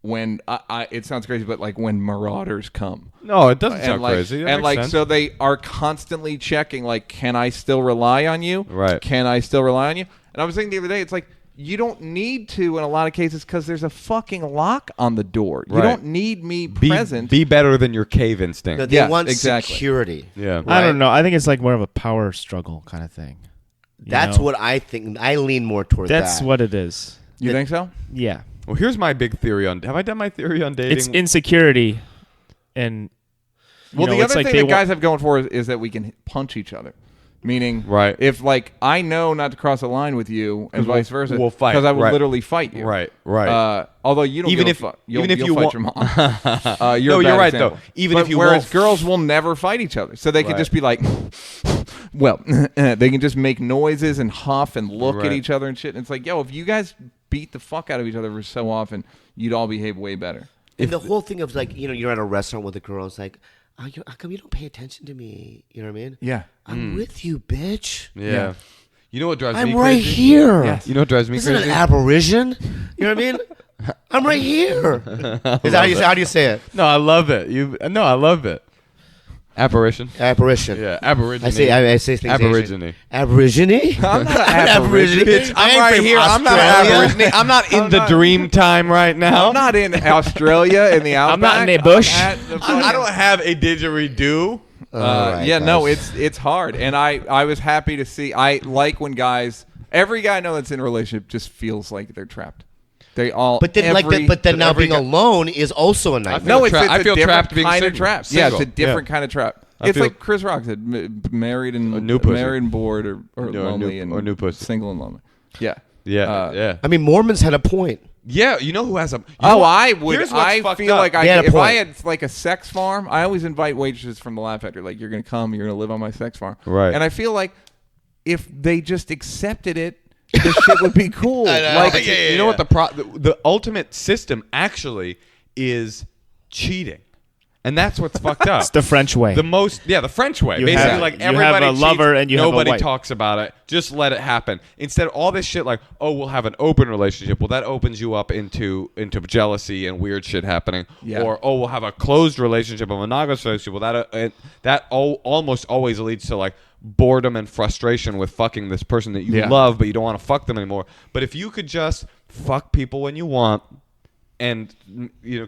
it sounds crazy, but like when marauders come. No, it doesn't And sound like, crazy. That and makes like, sense. so they are constantly checking, like, can I still rely on you? Right. Can I still rely on you? And I was thinking the other day, it's like, you don't need to in a lot of cases because there's a fucking lock on the door. You Right. don't need me present. Be better than your cave instinct. No, they yeah, want exactly. security. Yeah. I Right. don't know. I think it's like more of a power struggle kind of thing. You That's know? what I think. I lean more towards that. That's what it is. You think so? Yeah. Well, here's my big theory on. Have I done my theory on dating? It's insecurity, and Well, know, the it's other like thing they that want- guys have going for is that we can punch each other. Meaning, Right. if like I know not to cross a line with you, and we'll- vice versa, we'll fight, because I will right. literally fight you. Right, right. Although you don't Even give if- a fuck. You'll, even if you'll you fight wa- your mom. No, You're a bad right example. though. Even But if you whereas won't- girls will never fight each other, so they can Right. just be like, well, they can just make noises and huff and look at Right. each other and shit. And it's like, yo, if you guys beat the fuck out of each other so often, you'd all behave way better. And the whole thing of like, you're at a restaurant with a girl. It's like, how come you don't pay attention to me? You know what I mean? Yeah. I'm with you, bitch. yeah. You know what drives I'm me right crazy? here. Yes. You know what drives me This isn't crazy? an aberration. You know what I mean? I'm right here. Is that how do you say it? No, I love it. I love it. Apparition. Apparition. Yeah, aborigine. I say things. Aborigine. Aborigine? I'm not an aborigine. Bitch, I'm I ain't right from here. I'm not an Australia. aborigine. I'm not in the dream time right now. I'm not in Australia in the outback. I'm not in a bush. I'm at the I don't have a didgeridoo. Alright, yeah, no, guys. it's hard, and I was happy to see. I like when guys, every guy I know that's in a relationship just feels like they're trapped. They all, But then, now every being guy- alone is also a nightmare. no, it's I a feel different trapped being kind of single. trap. Yeah, it's a Single. different Yeah. kind of trap. I It's feel- like Chris Rock said, new new pussy. married and bored, or Or lonely new- and or new pussy. single and lonely. Yeah, Yeah, yeah. I mean, Mormons had a point. Yeah, you know who has a? I would. Here's what's I fucked feel up. like He had a if I point. had like a sex farm, I always invite waitresses from the Laugh Factory. Like, you're gonna come, you're gonna live on my sex farm. Right. And I feel like if they just accepted it, this shit would be cool. Like, you know what the ultimate system actually is cheating. And that's what's fucked up. It's the French way. The French way. You Basically, have- like you have everybody a lover cheats, and you have a nobody wife. talks about it. Just let it happen. Instead, all this shit like, oh, we'll have an open relationship. Well, that opens you up into jealousy and weird shit happening. Yeah. Or oh, we'll have a closed relationship, a monogamous relationship. Well, that almost always leads to like boredom and frustration with fucking this person that you love, but you don't want to fuck them anymore. But if you could just fuck people when you want, and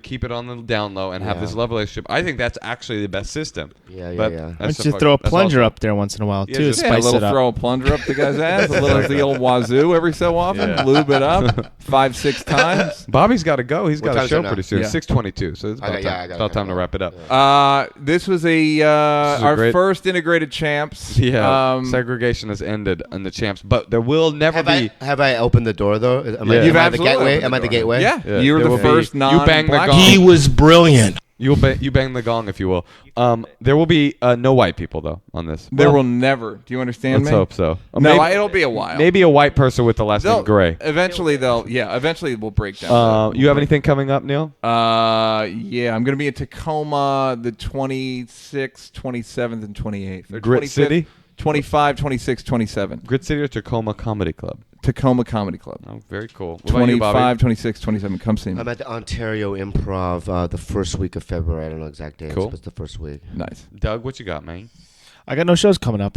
keep it on the down low and have this love relationship, I think that's actually the best system. Yeah. But Why that's don't you the throw a that's plunger also- up there once in a while Yeah, too? just- a Spice little it up. throw a plunger up the guy's ass, a little the old wazoo every so often, Yeah. lube it up 5-6 times. Bobby's got to go. He's What got a time is show it now? pretty soon. Yeah. 6:22. So it's about Okay, yeah, I time. gotta About time to go. wrap it up. This was is our great- first integrated champs. Yeah, segregation has ended in the champs, but there will never be. Have I opened the door though? Am Yeah. I, You've am I the absolutely gateway? opened Am I the the door. gateway? Yeah, Yeah, you were there the will be- first you bang the non-black. gong. He was brilliant. You bang the gong, if you will. There will be no white people though on this. There Well, will never. Do you understand Let's me? hope so. No, Maybe- it'll be a while. Maybe a white person with the last They'll- name Gray. Eventually we'll break down. You have anything coming up, Neal? Yeah, I'm gonna be in Tacoma the 26th, 27th, and 28th. Or Grit 25th, City? 25, 26, 27. Grit City or Tacoma Comedy Club? Tacoma Comedy Club. Oh, very cool. What about you, Bobby? 25, 26, 27. Come see me. I'm at the Ontario Improv the first week of February. I don't know exact dates, Cool. but it's the first week. Nice. Doug, what you got, man? I got no shows coming up.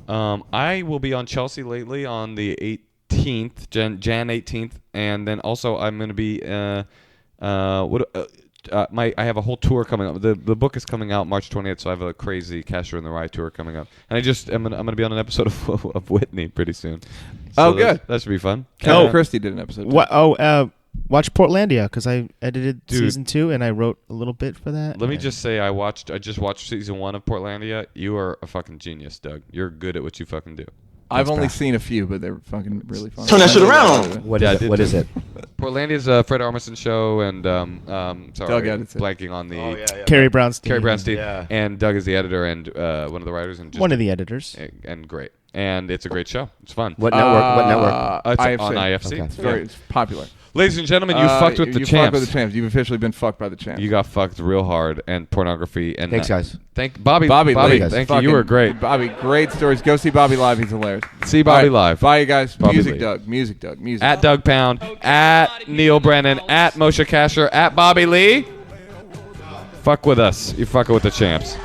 I will be on Chelsea lately on the 18th, Jan 18th, and then also I'm going to be I have a whole tour coming up. The book is coming out March 20th, so I have a crazy Casher in the Rye tour coming up, and I'm gonna be on an episode of Whitney pretty soon. Oh, So good. That should be fun. Cal Christie did an episode. too. What? Watch Portlandia because I edited Dude. season 2 and I wrote a little bit for that. Let me just say, I just watched season 1 of Portlandia. You are a fucking genius, Doug. You're good at what you fucking do. I've only seen a few, but they're fucking really fun. Turn that shit around. What Yeah, I is it? did What too. is it? Portlandia's a Fred Armisen show, and sorry, Doug edits it. blanking on the Carrie Brownstein. Carrie Brownstein, Yeah. and Doug is the editor and one of the writers, and just One of the editors. and great, and it's a great show. It's fun. What network? What network? It's IFC. on IFC. Okay. It's it's popular. Ladies and gentlemen, you fucked with the you champs. Fucked with the champs. You've officially been fucked by the champs. You got fucked real hard, and pornography. And Thanks, guys. Thank Bobby. Bobby, Bobby, Lee. thank you. You were great. Bobby, great stories. Go see Bobby live. He's hilarious. See Bobby All right, live. Bye, you guys. Bobby Music Lee. Doug. Music Doug. Music. At Douggpound, at Neal Brennan, at Moshe Kasher, at Bobby Lee. Fuck with us. You fucking with the champs.